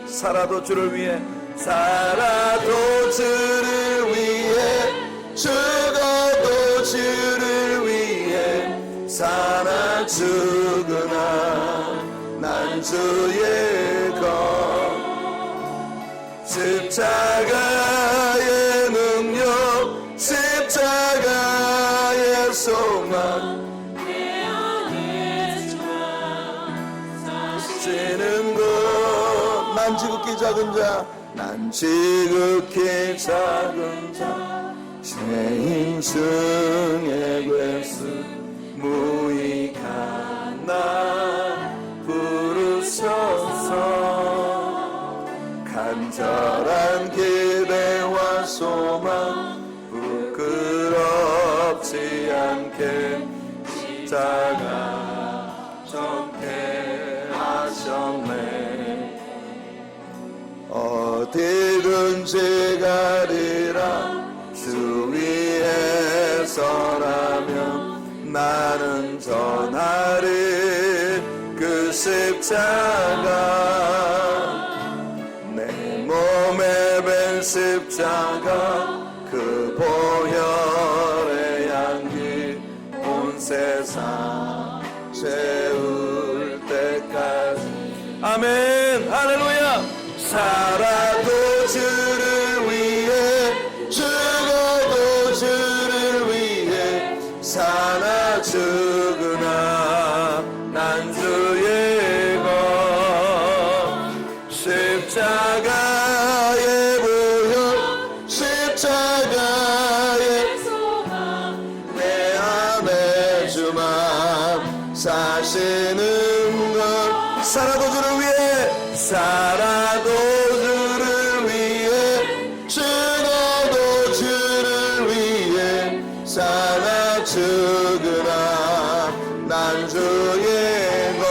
살아도 주를 위해, 살아도 주를 위해, 죽어도 주를 위해, 사나 죽으나 난 주의 것. 십자가의 능력, 십자가의 소망, 내 안에 주와 사시는 것. 난 지극히 작은 자, 난 지극히 작은 자, 죄인 중에 괴수, 무익한 나 부르셔서 간절한 기대와 소망 부끄럽지 않게 십자가 전케 하셨네. 어디든지 가리라, 주 위에 서라면 나는 전하리 그 십자가. 내 몸에 밴 십자가, 그 보혈의 향기 온 세상 세울 때까지. 아멘, 할렐루야. 살아도 주를 위해, 죽어도 주를 위해, 사나 죽으나 난 주의 것. 십자가의 보혈, 십자가의 소망 내 안에 주만 사시는 것. 살아도 주를 위해, 살아도 주를 위해, 죽어도 주를 위해, 사나 죽으나 난 주의 것.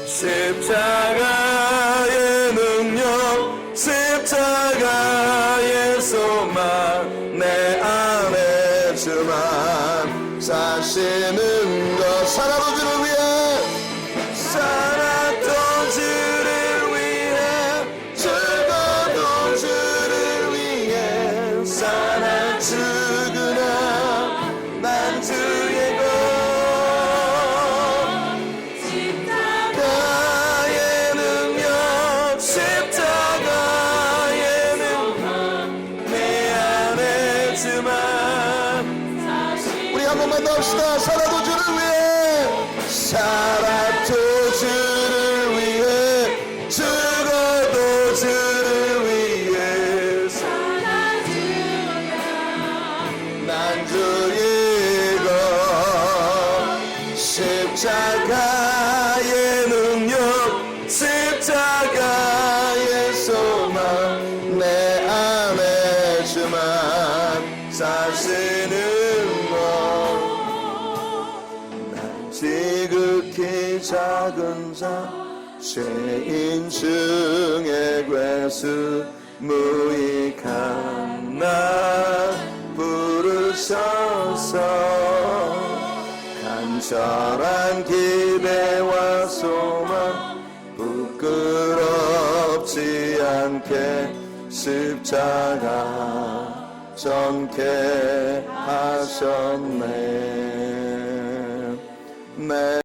십자가의 능력, 십자가의 소망, 내 안에 주만 사시는 것. 살아도 주를 위해, 살아도 주를 위해, 죽어도 주를 위해, 사나 죽으나 난 주의 것. 십자가의 능력, 십자가의 능력, 내 안에 주만. 우리 한 번만 더 합시다. 살아도 주를 위해, 살아도 주를 위해, 죽어도 주를 위해, 사나 주야 난 주의 것. 십자가의 능력, 십자가의 소망, 내 안에 주만 사시는 것. 난 지극히 작은 자, 죄인 중에 괴수 무익한 나 부르셔서 간절한 기대와 소망 부끄럽지 않게 십자가 정케 하셨네. 내